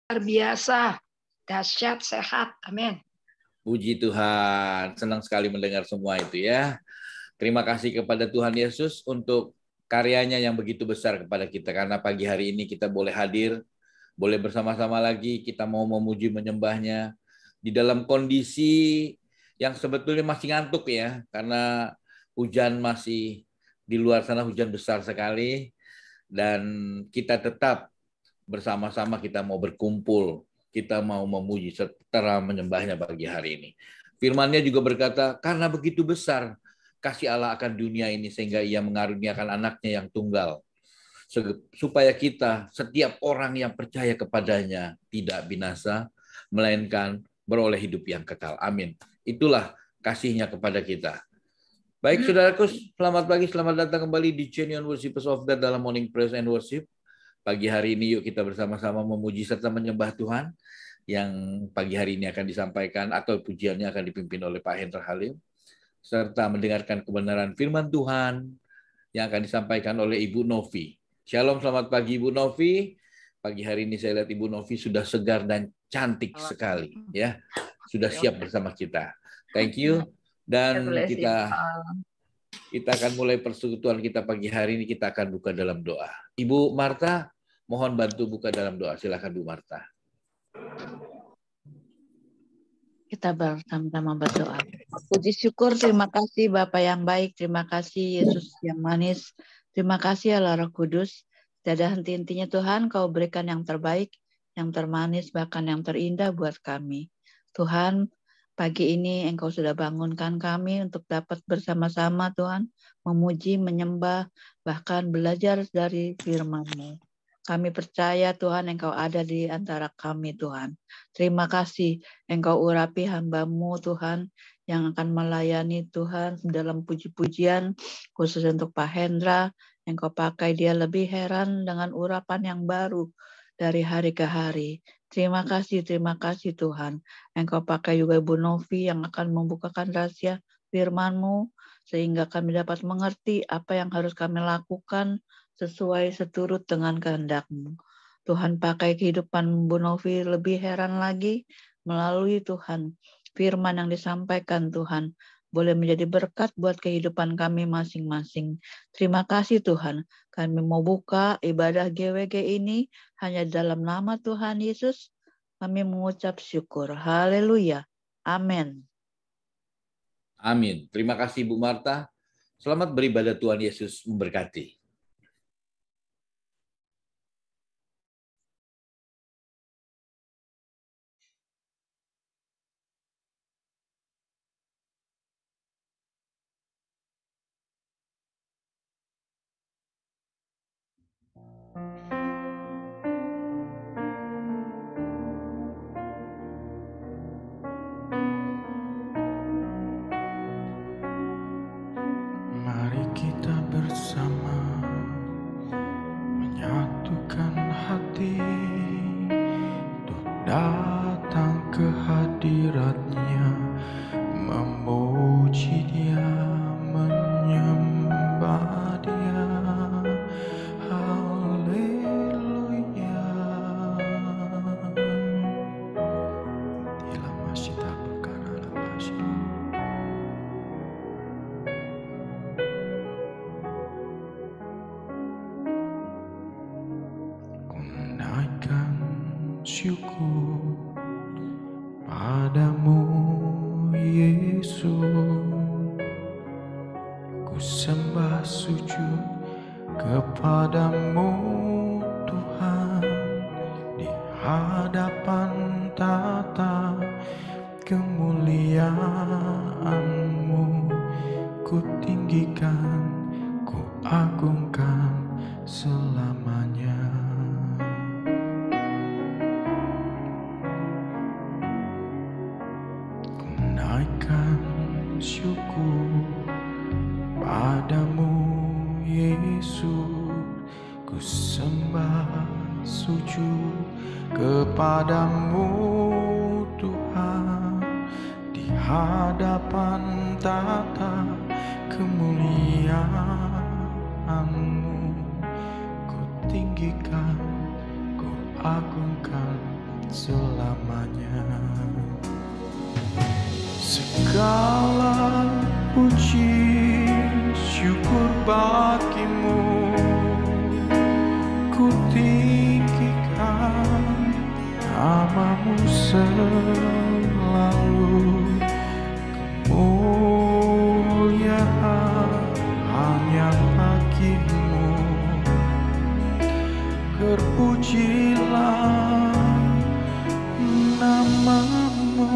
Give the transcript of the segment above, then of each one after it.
luar biasa, dahsyat, sehat. Amin. Puji Tuhan, senang sekali mendengar semua itu ya. Terima kasih kepada Tuhan Yesus untuk karyanya yang begitu besar kepada kita. Karena pagi hari ini kita boleh hadir, boleh bersama-sama lagi, kita mau memuji menyembahnya di dalam kondisi yang sebetulnya masih ngantuk ya. Karena hujan masih di luar sana, hujan besar sekali. Dan kita tetap bersama-sama kita mau berkumpul, kita mau memuji serta menyembahnya pagi hari ini. Firman-Nya juga berkata, karena begitu besar kasih Allah akan dunia ini sehingga Ia mengaruniakan anaknya yang tunggal, supaya kita, setiap orang yang percaya kepadanya tidak binasa, melainkan beroleh hidup yang kekal. Amin. Itulah kasih-Nya kepada kita. Baik saudaraku, selamat pagi, selamat datang kembali di Genuine Worshipers of God dalam Morning Praise and Worship. Pagi hari ini yuk kita bersama-sama memuji serta menyembah Tuhan yang pagi hari ini akan disampaikan atau pujiannya akan dipimpin oleh Pak Hendra Halim serta mendengarkan kebenaran firman Tuhan yang akan disampaikan oleh Ibu Novi. Shalom, selamat pagi Ibu Novi. Pagi hari ini saya lihat Ibu Novi sudah segar dan cantik sekali ya. Sudah siap bersama kita. Thank you. Dan kita akan mulai persekutuan kita pagi hari ini, kita akan buka dalam doa. Ibu Marta, mohon bantu buka dalam doa. Silakan Bu Marta. Kita bersama-sama berdoa. Puji syukur, terima kasih Bapa yang baik, terima kasih Yesus yang manis, terima kasih Allah Roh Kudus. Tiada henti-hentinya Tuhan, Kau berikan yang terbaik, yang termanis, bahkan yang terindah buat kami. Tuhan, pagi ini Engkau sudah bangunkan kami untuk dapat bersama-sama Tuhan, memuji, menyembah, bahkan belajar dari firman-Mu. Kami percaya Tuhan Engkau ada di antara kami Tuhan. Terima kasih Engkau urapi hamba-Mu Tuhan yang akan melayani Tuhan dalam puji-pujian khusus untuk Pak Hendra. Engkau pakai dia lebih heran dengan urapan yang baru dari hari ke hari. Terima kasih Tuhan. Engkau pakai juga Ibu Novi yang akan membukakan rahasia firman-Mu sehingga kami dapat mengerti apa yang harus kami lakukan sesuai seturut dengan kehendak-Mu. Tuhan pakai kehidupan Bu Novi lebih heran lagi melalui Tuhan. Firman yang disampaikan Tuhan boleh menjadi berkat buat kehidupan kami masing-masing. Terima kasih Tuhan. Kami mau buka ibadah GWG ini hanya dalam nama Tuhan Yesus. Kami mengucap syukur. Haleluya. Amin. Amin. Terima kasih Bu Marta. Selamat beribadah, Tuhan Yesus memberkati. Mari kita bersama menyatukan hati untuk datang ke hadirat-Nya, memuji Dia, menyembah Dia. Haleluya. Ila masita bukan ala pasir. Naikkan syukur padamu Yesus, ku sembah sujud kepadamu Tuhan, di hadapan tata kemuliaan-Mu ku tinggikan, ku agungkan selamanya. Naikkan syukur padamu Yesus, ku sembah sujud kepadamu Tuhan, di hadapan tata kemuliaan-Mu ku tinggikan, ku agungkan selamanya. Segala puji syukur bagimu, ku tinggikan namamu selalu. Kemuliaan hanya bagimu, terpujilah namamu.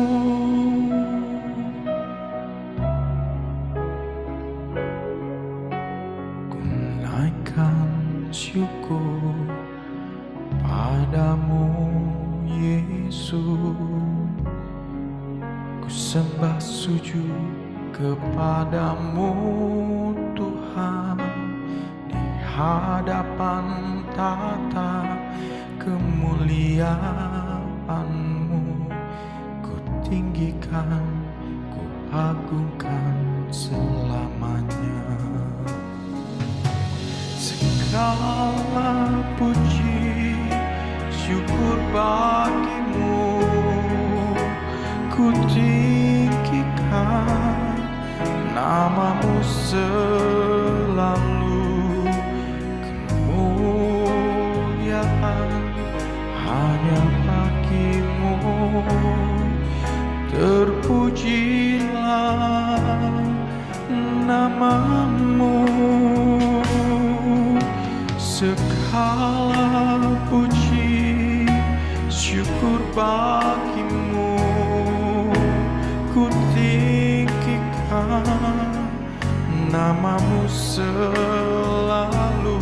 Ku naikkan syukur padamu Yesus, ku sembah sujud kepadamu Tuhan, di hadapan tata kemuliaan-Mu ku tinggikan, ku agungkan selamanya. Segala puji syukur bagimu, ku tinggikan namamu selalu. Kemuliaan hanya bagimu, terpujilah namamu. Segala puji syukur bagimu, ku tinggikan namamu selalu.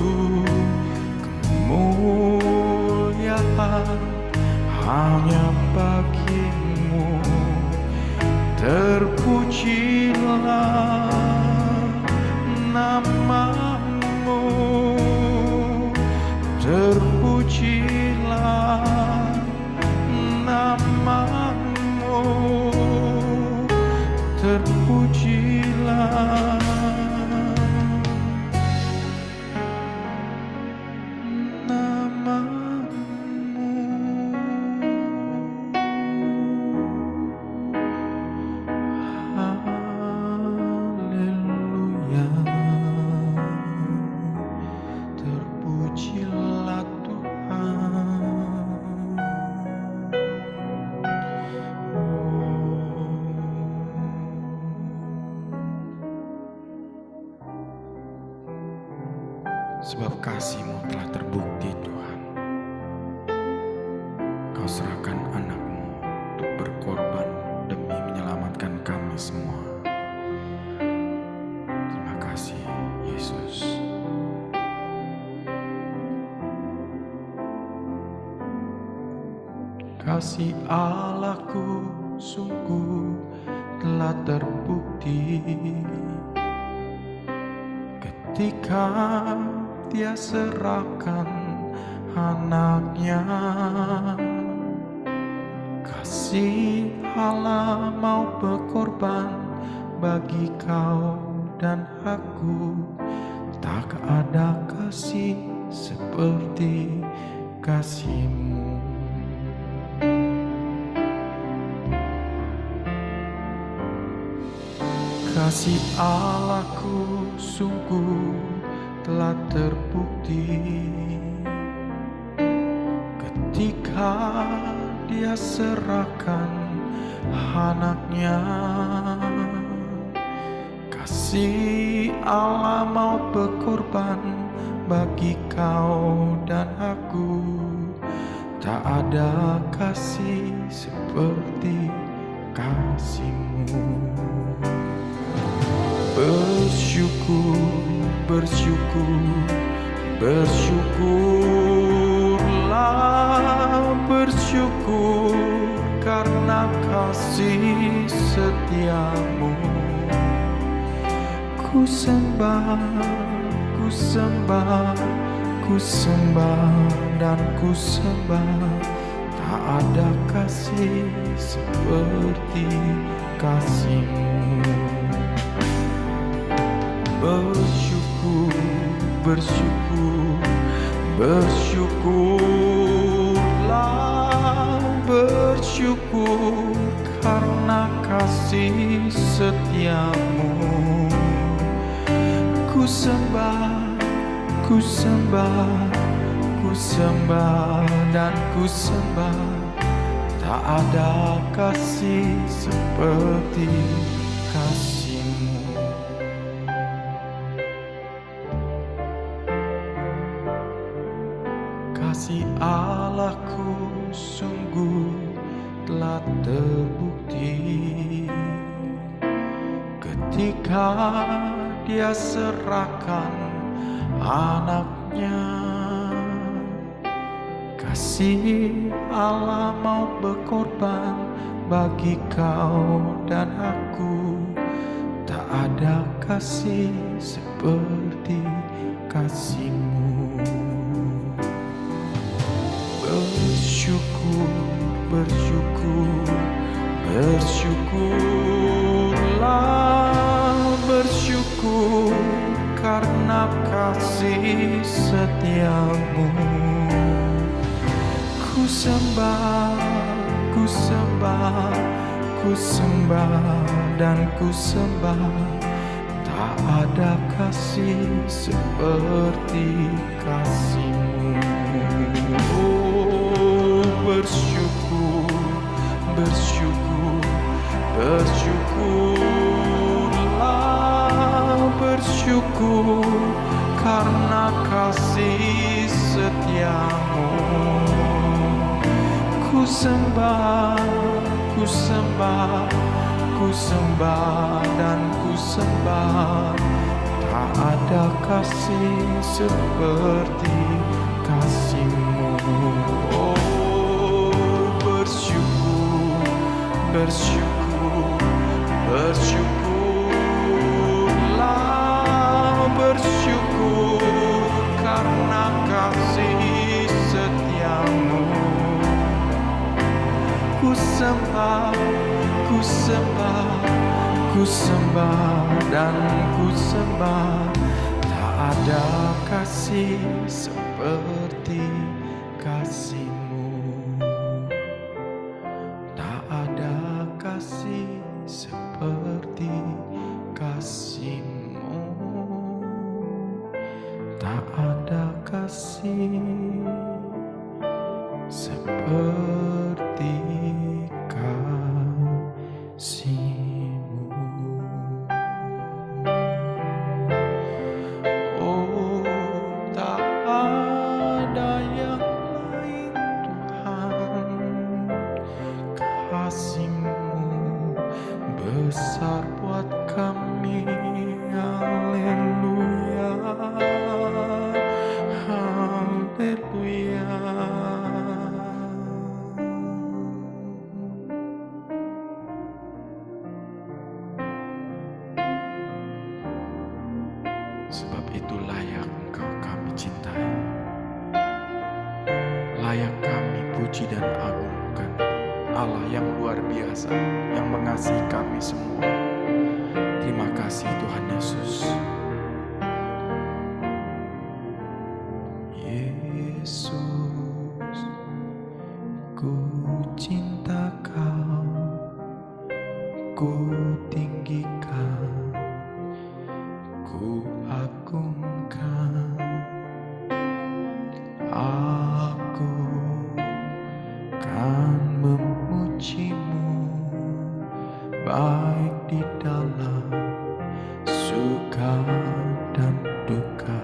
Kemuliaan hanya bagimu, terpujilah namamu. Terpujilah namamu, terpujilah namamu. Haleluya, terpujilah sebab kasih-Mu telah terbukti Tuhan. Kau serahkan anak-Mu untuk berkorban demi menyelamatkan kami semua. Terima kasih Yesus. Kasih Allahku sungguh telah terbukti ketika Dia serahkan anaknya. Kasih Allah mau berkorban bagi kau dan aku. Tak ada kasih seperti kasih-Mu. Kasih Allahku sungguh telah terbukti ketika Dia serahkan anaknya. Kasih Allah mau berkorban bagi kau dan aku. Tak ada kasih seperti kasih-Mu. Bersyukur, bersyukur, bersyukurlah, bersyukur karena kasih setia-Mu. Ku sembah, ku sembah, ku sembah dan ku sembah. Tak ada kasih seperti kasih-Mu. Bersyukur, bersyukur, bersyukurlah, bersyukur karena kasih setiamu. Ku sembah, ku sembah, ku sembah dan ku sembah. Tak ada kasih seperti kasih-Mu. Kasih Allahku sungguh telah terbukti ketika Dia serahkan anaknya. Kasih Allah mau berkorban bagi kau dan aku. Tak ada kasih seperti kasih-Mu. Bersyukur, bersyukur, bersyukurlah, bersyukur karena kasih setiamu. Ku sembah, ku sembah, ku sembah dan ku sembah. Tak ada kasih seperti kasih-Mu. Oh, bersyukur, bersyukur, bersyukurlah, bersyukur karena kasih setiamu. Ku sembah, ku sembah, ku sembah dan ku sembah. Tak ada kasih seperti kasih-Mu. Oh, bersyukur, bersyukur, bersyukurlah, bersyukur karena kasih setiamu. Ku sembah, ku sembah, ku sembah dan ku sembah. Tak ada kasih seperti kasih-Mu. Tak ada kasih seperti kasih-Mu. Tak ada kasih seperti kasih-Mu. Oh, tak ada yang lain Tuhan. Kasih-Mu besar buat kami. Haleluya, haleluya. Sebab itu layak Engkau kami cintai, layak kami puji dan agungkan. Allah yang luar biasa, yang mengasihi kami semua. Terima kasih Tuhan Yesus. Yesus, ku cinta Kau, ku tinggikan, ku agungkan. Aku kan memuji-Mu baik di dalam suka dan duka.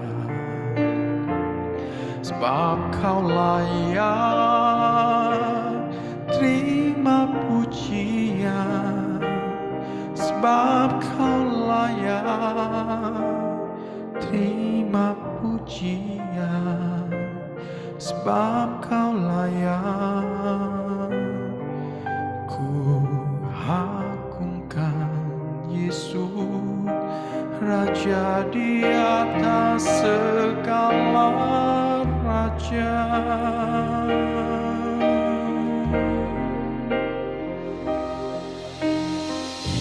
Sebab Kau layak terima pujian. Sebab Kau layak terima pujian. Sebab Kau layak, ku agungkan Yesus, Raja di atas segala raja.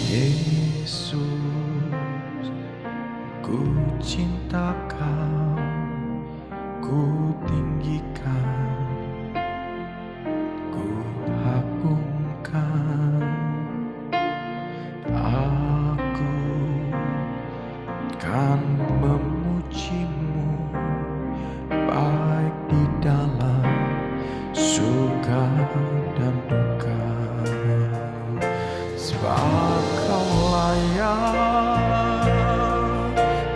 Yesus, ku cinta Kau, ku tinggikan, ku agungkan. sebab Kau layak.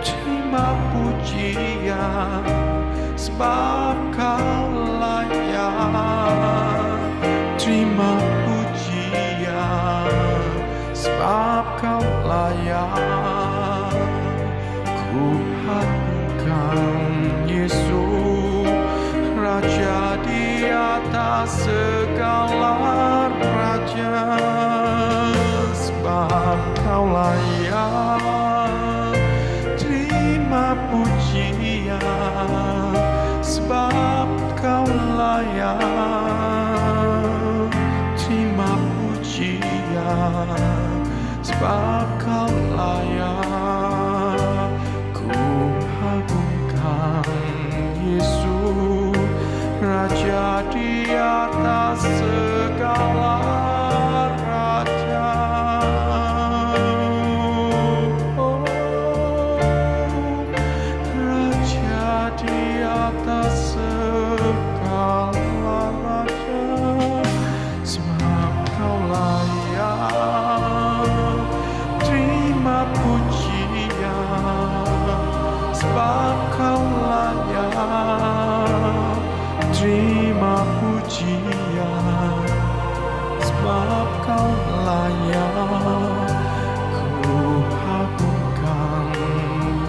Terima pujian sebab Kau layak. Terima pujian sebab Kau layak. Ku agungkan Yesus, Raja di atas segala raja. Sebab Kau layak. Terima pujian sebab Kau layak. Terima pujian sebab Kau layak. Ku agungkan Yesus, Raja di atas segala raja. Oh, Raja di atas segala raja. Sebab Kau layak. Terima pujian sebab Kau layak. Terima pujian sebab Kau layak. Ku agungkan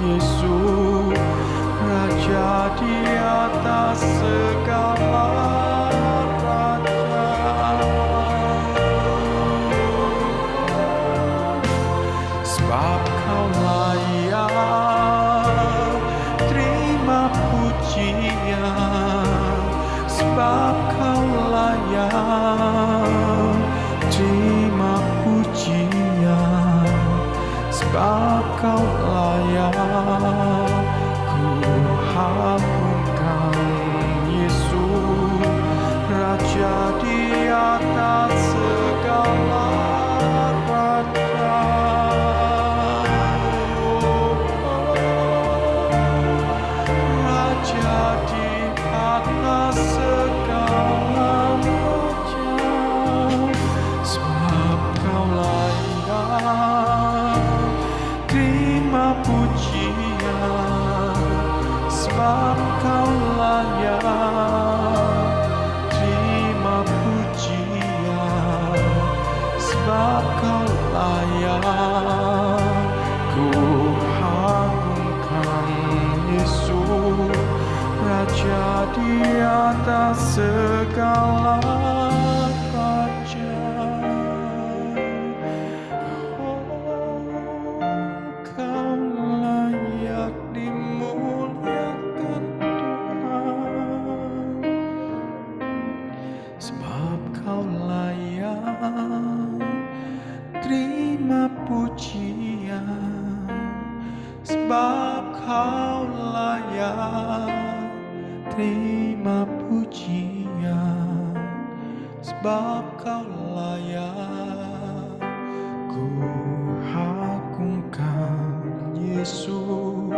Yesus, Raja di atas segala raja. Sebab Kau layak. Terima pujian sebab Kau layak. Terima pujian sebab Kau layak. Ku agungkan Yesus, Raja di atas segala raja. Raja di atas segala raja. Sebab Kau layak. Terima pujian sebab Kau layak. Terima pujian sebab Kau layak. Ku agungkan Yesus, Raja di atas segala raja. Oh, Kau layak dimuliakan Tuhan. Sebab Kau layak. Terima pujian sebab Kau layak. Terima pujian sebab Kau layak. Ku agungkan Yesus,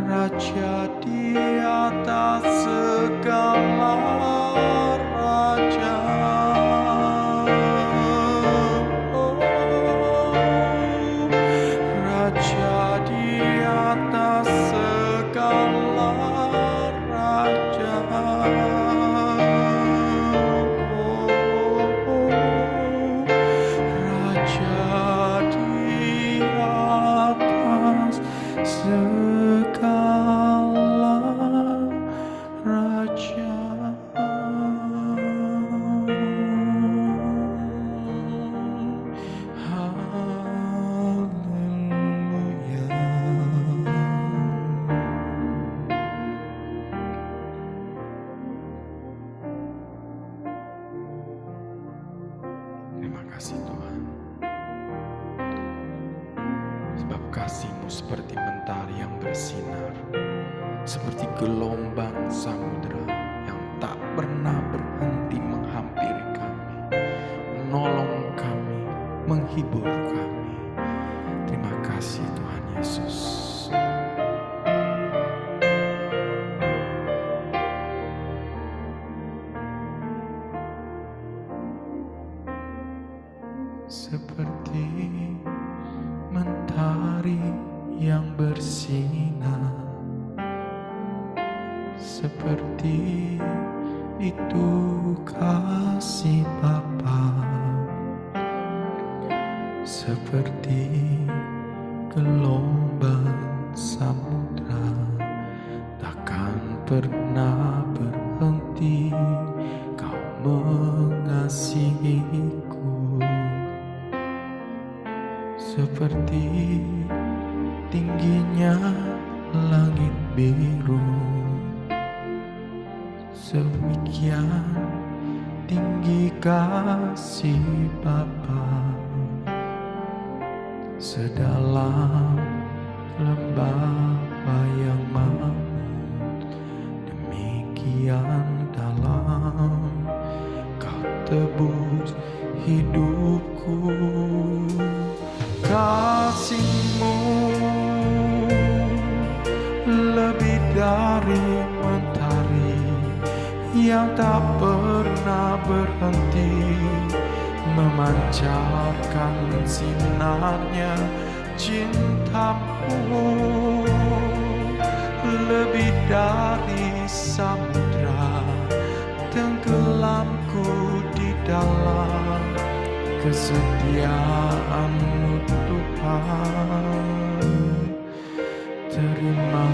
Raja di atas segala raja. Oh, Raja di atas segala raja. Oh, Raja di atas segala raja. Terima kasih Tuhan, sebab kasih-Mu seperti mentari yang bersinar, seperti gelombang samudera yang tak pernah berhenti menghampiri kami, menolong kami, menghibur kami. Terima kasih Tuhan Yesus. seperti mentari yang bersinar, seperti itu kasih Bapa, seperti gelombang samudra takkan pernah berhenti. Kau mengasihiku seperti tingginya langit biru, semikian tinggi kasih Bapa. Sedalam lembah bayang mamut, demikian dalam Kau tebus hidupku. Kasih-Mu lebih dari mentari yang tak pernah berhenti, memancarkan sinarnya. Cinta-Mu lebih dari samudra, tenggelamku di dalam kesetiaan-Mu Tuhan. Terima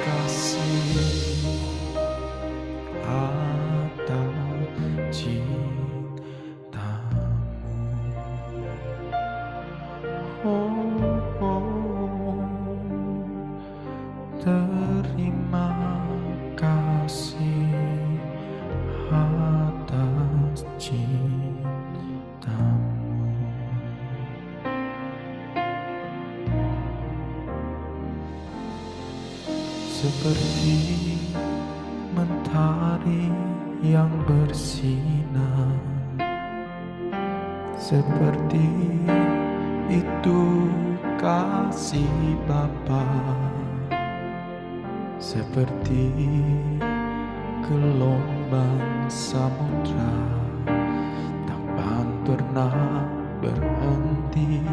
kasih atas cinta-Mu. Terima kasih atas cinta-Mu. Seperti mentari yang bersinar, seperti itu kasih Bapa, seperti gelombang samudra takkan pernah berhenti.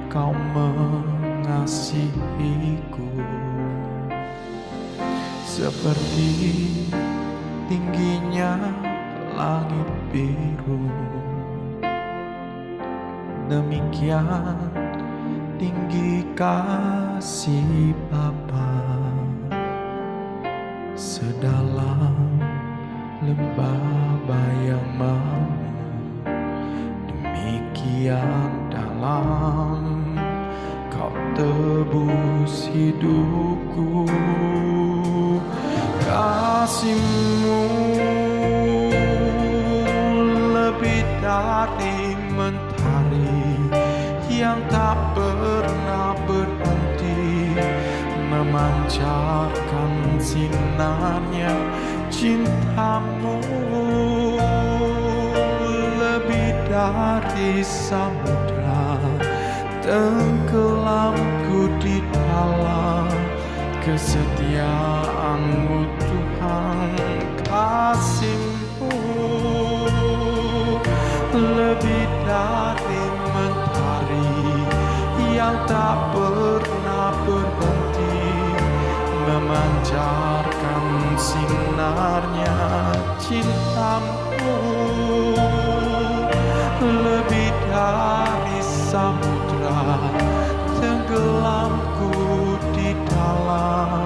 Kau mengasihiku seperti tingginya langit biru, demikian tinggi kasih Bapa. Sedalam lembah bayang mamut, demikian dalam Kau tebus hidupku. Kasih-Mu lebih dari mentari yang tak pernah berhenti, memancarkan sinarnya. Cinta-Mu lebih dari samudra, tenggelamku di dalam kesetiaan-Mu Tuhan. Kasih-Mu lebih dari mentari yang tak pernah berhenti, memancarkan sinarnya. Cinta-Mu lebih dari samudra, tenggelamku di dalam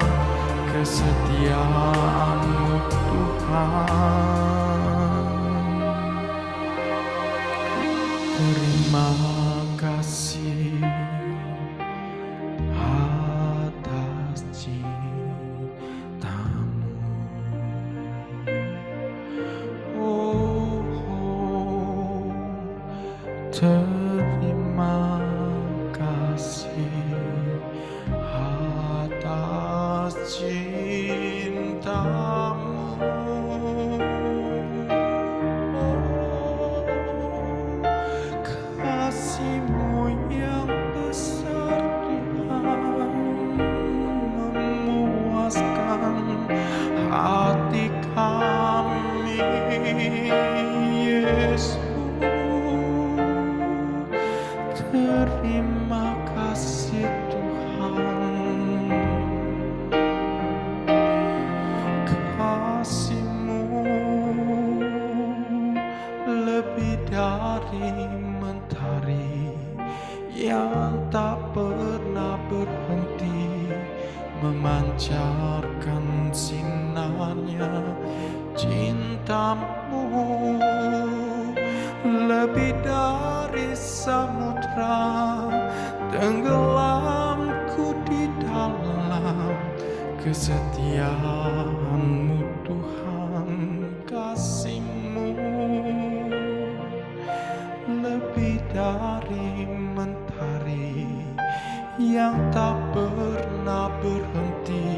kesetiaan-Mu Tuhan. Terima kasih atas cinta-Mu. Terima kasih atas cinta-Mu. Kasih-Mu yang besar Tuhan, memuaskan hati kami, Yesus. lebih dari mentari yang tak pernah berhenti memancarkan sinarnya. Cintamu lebih dari samudra, tenggelamku di dalam kesetiaanmu Tuhan. Kasih-Mu lebih dari mentari yang tak pernah berhenti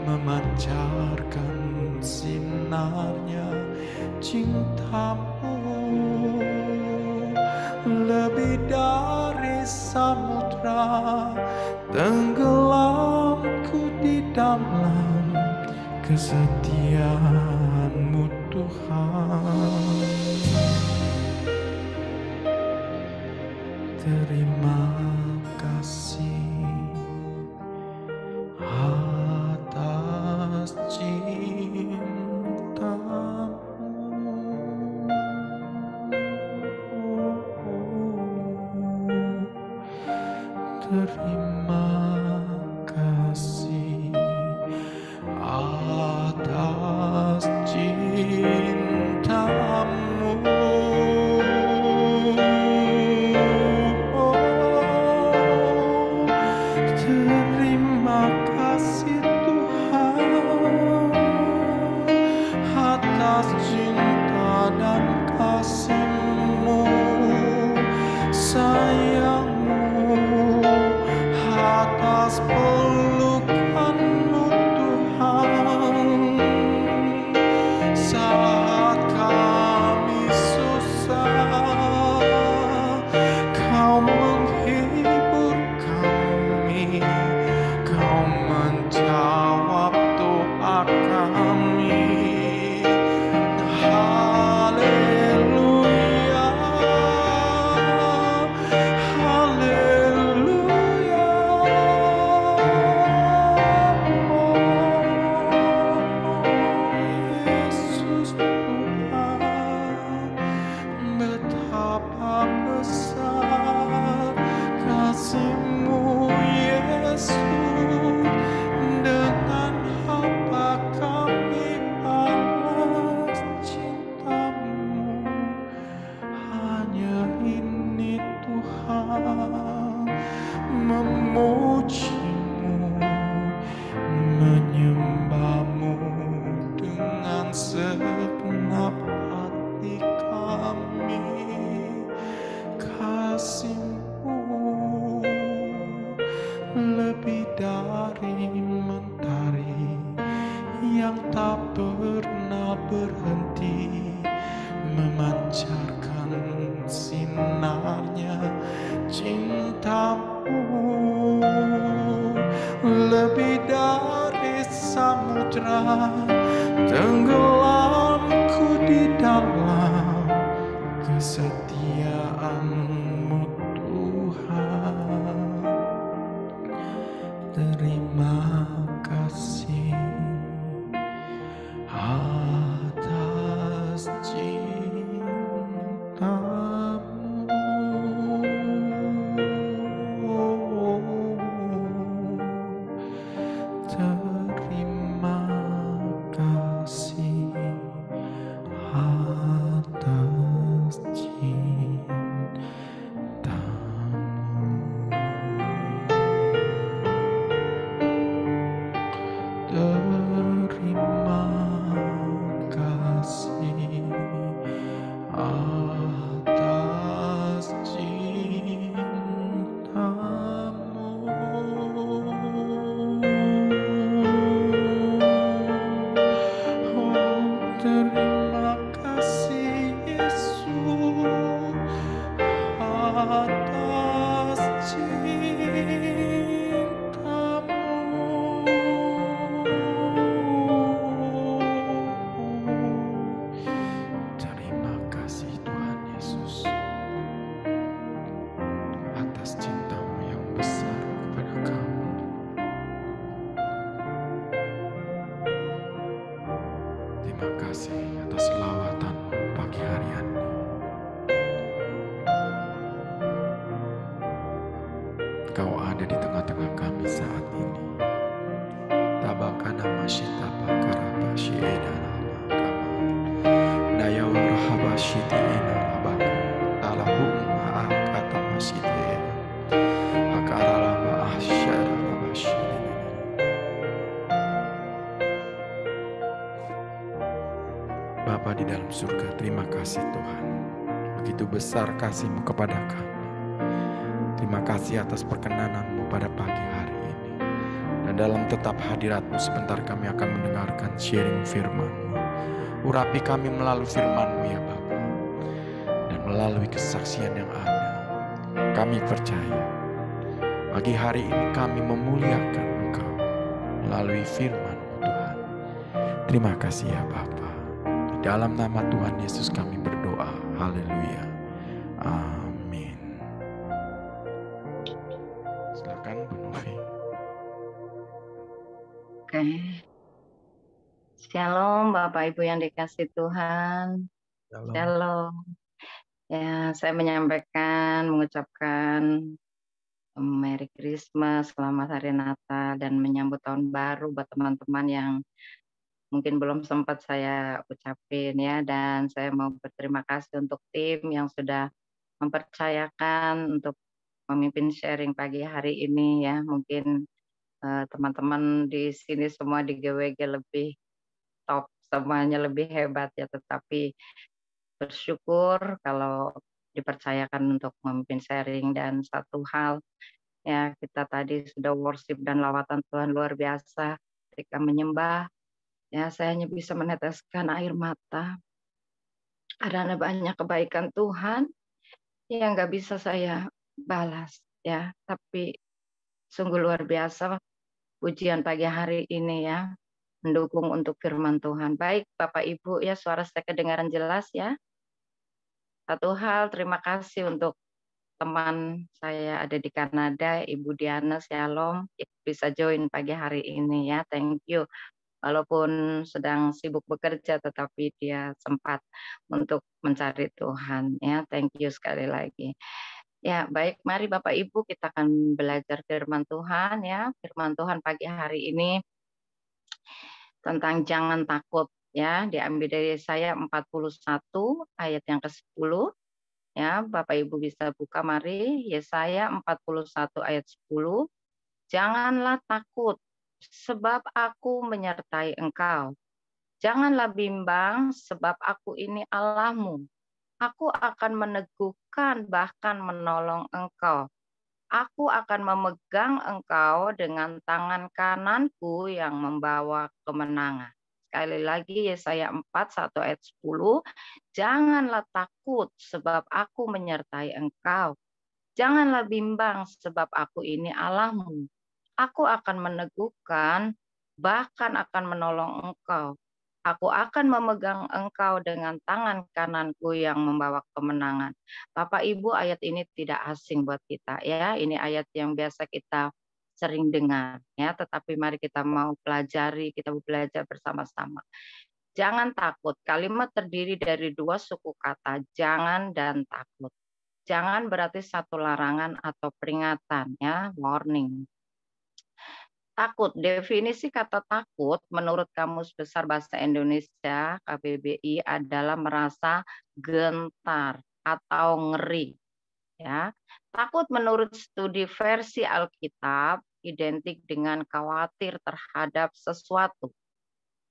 memancarkan sinarnya. Cintamu lebih dari samudra, tenggelamku di dalam kesetiaanmu Tuhan. Terima kasih atas cintamu. Terima kasih atas cintamu. Terima kasih Tuhan atas cinta dan kasih-Mu, sayang-Mu, atas pelukan-Mu Tuhan. Saat kami susah, Kau menghibur kami, Kau menjawab doa kami. Haleluya, haleluya. Yesus Tuhan, betapa besar kasih-Mu Yesus. Dengan apa kami balas cinta-Mu? Hanya ini Tuhan, memuji-Mu, menyembah-Mu dengan segenap hati kami. Kasih-Mu lebih dari mentari yang tak pernah berhenti memancarkan sinarnya. Cinta-Mu lebih dari samudra, tenggelamku di dalam kesetiaan-Mu Tuhan. Terima kasih atas cinta-Mu. Terima kasih atas cinta-Mu. Engkau ada di tengah-tengah kami saat ini. Tabakana masyita pakaraba syieda nama kama. Naya warahaba syiti ina labaka. Talahu ma'ah kata masyite. Hakarala ma'ah syara laba syidi. Bapa di dalam surga, terima kasih Tuhan. Begitu besar kasih-Mu kepada kami. Terima kasih atas perkenanan-Mu pada pagi hari ini. Dan dalam tetap hadirat-Mu sebentar kami akan mendengarkan sharing firman-Mu. Urapi kami melalui firman-Mu ya Bapa. Dan melalui kesaksian yang ada, kami percaya pagi hari ini kami memuliakan Engkau melalui firman-Mu Tuhan. Terima kasih ya Bapa. Di dalam nama Tuhan Yesus kami berdoa. Haleluya. Amin. Silakan Bu Novi. Oke. Shalom Bapak Ibu yang dikasih Tuhan. Shalom. Ya, saya mengucapkan Merry Christmas, selamat Hari Natal, dan menyambut tahun baru buat teman-teman yang mungkin belum sempat saya ucapin ya. Dan saya mau berterima kasih untuk tim yang sudah mempercayakan untuk memimpin sharing pagi hari ini ya. Mungkin teman-teman di sini semua di GWG lebih top, semuanya lebih hebat ya, tetapi bersyukur kalau dipercayakan untuk memimpin sharing. Dan satu hal ya, kita tadi sudah worship dan lawatan Tuhan luar biasa. Ketika menyembah ya, saya hanya bisa meneteskan air mata karena banyak kebaikan Tuhan yang nggak bisa saya balas ya, tapi sungguh luar biasa pujian pagi hari ini ya, mendukung untuk firman Tuhan. Baik Bapak Ibu ya, suara saya kedengaran jelas ya. Satu hal, terima kasih untuk teman saya ada di Kanada, Ibu Diana, Shalom, bisa join pagi hari ini ya, thank you. Walaupun sedang sibuk bekerja, tetapi dia sempat untuk mencari Tuhan ya, thank you sekali lagi. Ya baik, mari Bapak Ibu kita akan belajar firman Tuhan ya, firman Tuhan pagi hari ini tentang jangan takut ya, diambil dari Yesaya 41 ayat yang ke-10 ya. Bapak Ibu bisa buka, mari Yesaya 41 ayat 10. Janganlah takut sebab aku menyertai engkau. Janganlah bimbang sebab aku ini Allahmu. Aku akan meneguhkan bahkan menolong engkau. Aku akan memegang engkau dengan tangan kananku yang membawa kemenangan. Sekali lagi Yesaya 41 ayat 10. Janganlah takut sebab aku menyertai engkau. Janganlah bimbang sebab aku ini Allahmu. Aku akan meneguhkan bahkan akan menolong engkau. Aku akan memegang engkau dengan tangan kananku yang membawa kemenangan. Bapak Ibu, ayat ini tidak asing buat kita ya. Ini ayat yang biasa kita sering dengar ya, tetapi mari kita mau pelajari, kita belajar bersama-sama. Jangan takut. Kalimat terdiri dari dua suku kata, jangan dan takut. Jangan berarti satu larangan atau peringatan ya, warning. Takut, definisi kata takut menurut Kamus Besar Bahasa Indonesia KBBI adalah merasa gentar atau ngeri. Ya, takut menurut studi versi Alkitab identik dengan khawatir terhadap sesuatu.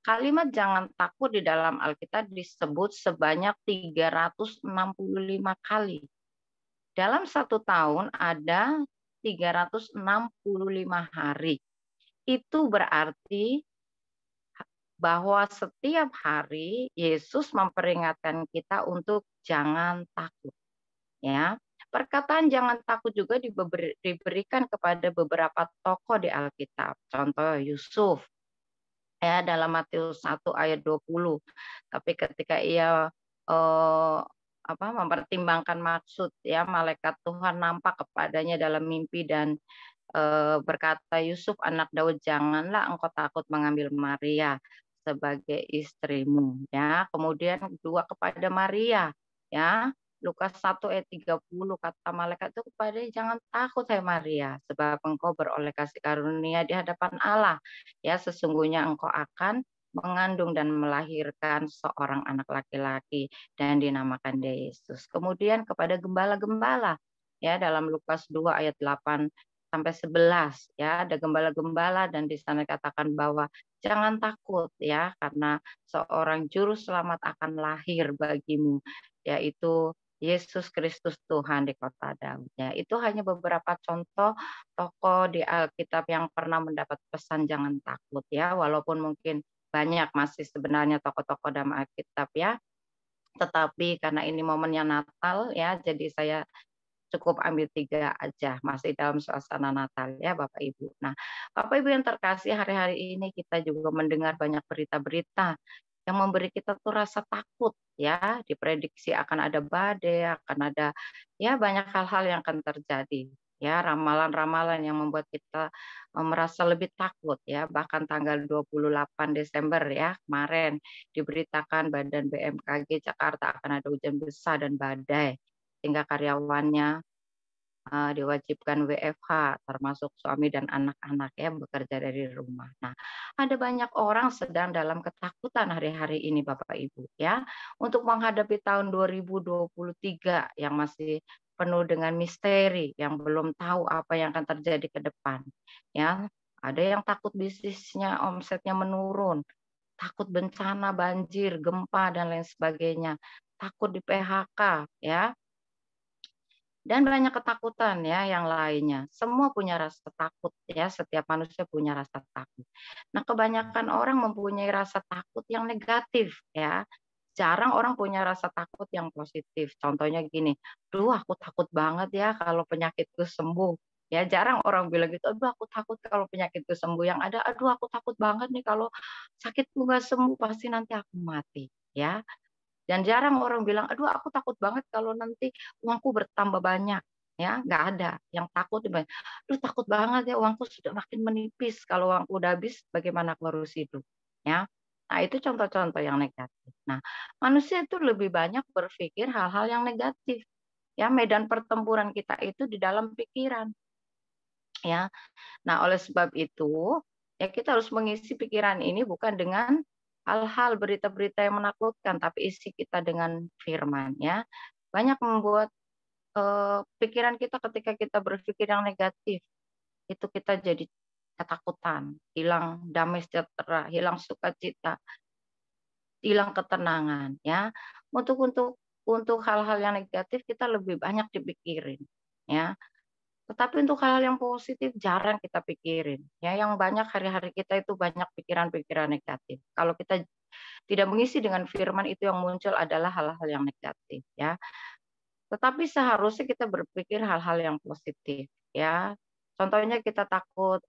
Kalimat jangan takut di dalam Alkitab disebut sebanyak 365 kali. Dalam satu tahun ada 365 hari. Itu berarti bahwa setiap hari Yesus memperingatkan kita untuk jangan takut. Ya, perkataan jangan takut juga diberikan kepada beberapa tokoh di Alkitab. Contoh Yusuf ya dalam Matius 1 ayat 20. Tapi ketika ia mempertimbangkan maksud ya, malaikat Tuhan nampak kepadanya dalam mimpi dan berkata, Yusuf anak Daud, janganlah engkau takut mengambil Maria sebagai istrimu ya. Kemudian kedua kepada Maria ya, Lukas 1 ayat 30 kata malaikat itu kepada dia, jangan takut hai Maria, sebab engkau beroleh kasih karunia di hadapan Allah. Ya, sesungguhnya engkau akan mengandung dan melahirkan seorang anak laki-laki dan dinamakan dia Yesus. Kemudian kepada gembala-gembala, ya, dalam Lukas 2 ayat 8 sampai 11, ya, ada gembala-gembala dan di sana katakan bahwa jangan takut, ya, karena seorang juru selamat akan lahir bagimu, yaitu Yesus Kristus Tuhan di kota Daud. Ya, itu hanya beberapa contoh tokoh di Alkitab yang pernah mendapat pesan jangan takut, ya, walaupun mungkin banyak masih sebenarnya tokoh-tokoh dalam Alkitab, ya. Tetapi karena ini momennya Natal, ya, jadi saya cukup ambil 3 aja, masih dalam suasana Natal, ya Bapak Ibu. Nah, Bapak Ibu yang terkasih, hari-hari ini kita juga mendengar banyak berita-berita yang memberi kita tuh rasa takut, ya. Diprediksi akan ada badai, akan ada, ya, banyak hal-hal yang akan terjadi. Ya, ramalan-ramalan yang membuat kita merasa lebih takut, ya. Bahkan tanggal 28 Desember, ya, kemarin diberitakan Badan BMKG Jakarta akan ada hujan besar dan badai, sehingga karyawannya diwajibkan WFH, termasuk suami dan anak-anak, ya, bekerja dari rumah. Nah, ada banyak orang sedang dalam ketakutan hari-hari ini Bapak Ibu, ya, untuk menghadapi tahun 2023 yang masih penuh dengan misteri, yang belum tahu apa yang akan terjadi ke depan, ya. Ada yang takut bisnisnya omsetnya menurun, takut bencana, banjir, gempa dan lain sebagainya, takut di PHK, ya. Dan banyak ketakutan, ya, yang lainnya. Semua punya rasa takut, ya, setiap manusia punya rasa takut. Nah, kebanyakan orang mempunyai rasa takut yang negatif, ya. Jarang orang punya rasa takut yang positif. Contohnya gini, "Duh, aku takut banget ya kalau penyakitku sembuh." Ya, jarang orang bilang gitu, "Aduh, aku takut kalau penyakitku sembuh." Yang ada, "Aduh, aku takut banget nih kalau sakitku nggak sembuh, pasti nanti aku mati." Ya. Dan jarang orang bilang, "Aduh, aku takut banget kalau nanti uangku bertambah banyak." Ya, nggak ada yang takut. "Aduh, takut banget ya uangku sudah makin menipis. Kalau uangku udah habis, bagaimana aku harus hidup?" Ya. Nah, itu contoh-contoh yang negatif. Nah, manusia itu lebih banyak berpikir hal-hal yang negatif. Ya, medan pertempuran kita itu di dalam pikiran. Ya. Nah, oleh sebab itu, ya, kita harus mengisi pikiran ini bukan dengan hal-hal berita-berita yang menakutkan, tapi isi kita dengan firman, ya. Banyak membuat pikiran kita ketika kita berpikir yang negatif, itu kita jadi ketakutan, hilang damai sejahtera, hilang sukacita, hilang ketenangan, ya. Untuk hal-hal yang negatif kita lebih banyak dipikirin, ya. Tetapi untuk hal-hal yang positif jarang kita pikirin. Ya, yang banyak hari-hari kita itu banyak pikiran-pikiran negatif. Kalau kita tidak mengisi dengan firman, itu yang muncul adalah hal-hal yang negatif, ya. Tetapi seharusnya kita berpikir hal-hal yang positif, ya. Contohnya kita takut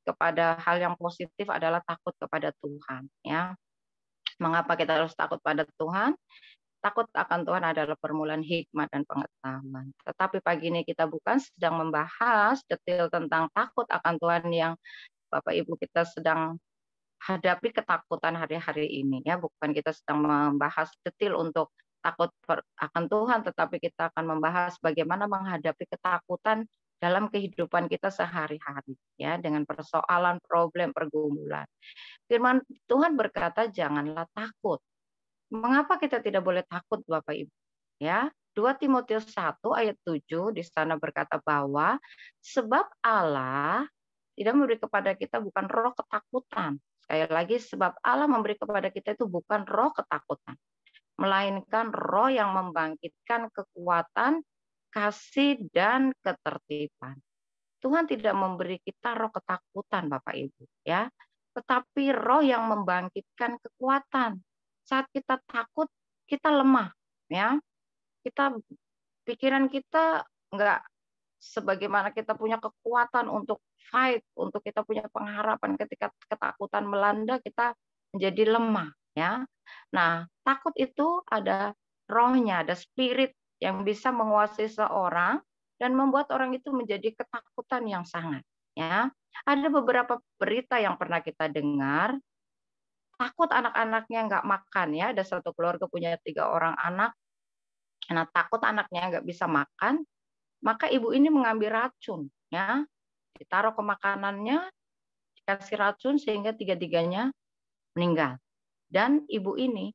kepada hal yang positif adalah takut kepada Tuhan, ya. Mengapa kita harus takut pada Tuhan? Takut akan Tuhan adalah permulaan hikmat dan pengetahuan. Tetapi pagi ini kita bukan sedang membahas detail tentang takut akan Tuhan yang Bapak Ibu kita sedang hadapi ketakutan hari-hari ini, ya. Bukan kita sedang membahas detail untuk takut akan Tuhan, tetapi kita akan membahas bagaimana menghadapi ketakutan dalam kehidupan kita sehari-hari, ya, dengan persoalan, problem, pergumulan. Firman Tuhan berkata, janganlah takut. Mengapa kita tidak boleh takut Bapak Ibu? Ya, 2 Timotius 1 ayat 7 di sana berkata bahwa sebab Allah tidak memberi kepada kita bukan roh ketakutan. Sekali lagi, sebab Allah memberi kepada kita itu bukan roh ketakutan, melainkan roh yang membangkitkan kekuatan, kasih, dan ketertiban. Tuhan tidak memberi kita roh ketakutan Bapak Ibu, ya, tetapi roh yang membangkitkan kekuatan. Saat kita takut, kita lemah, ya. Pikiran kita nggak sebagaimana kita punya kekuatan untuk fight, untuk kita punya pengharapan. Ketika ketakutan melanda, kita menjadi lemah, ya. Nah, takut itu ada rohnya, ada spirit yang bisa menguasai seorang dan membuat orang itu menjadi ketakutan yang sangat, ya. Ada beberapa berita yang pernah kita dengar. takut anak-anaknya nggak makan ya. Ada satu keluarga punya 3 orang anak. Nah, takut anaknya nggak bisa makan, maka ibu ini mengambil racun ya, ditaruh ke makanannya, dikasih racun sehingga tiga-tiganya meninggal. Dan ibu ini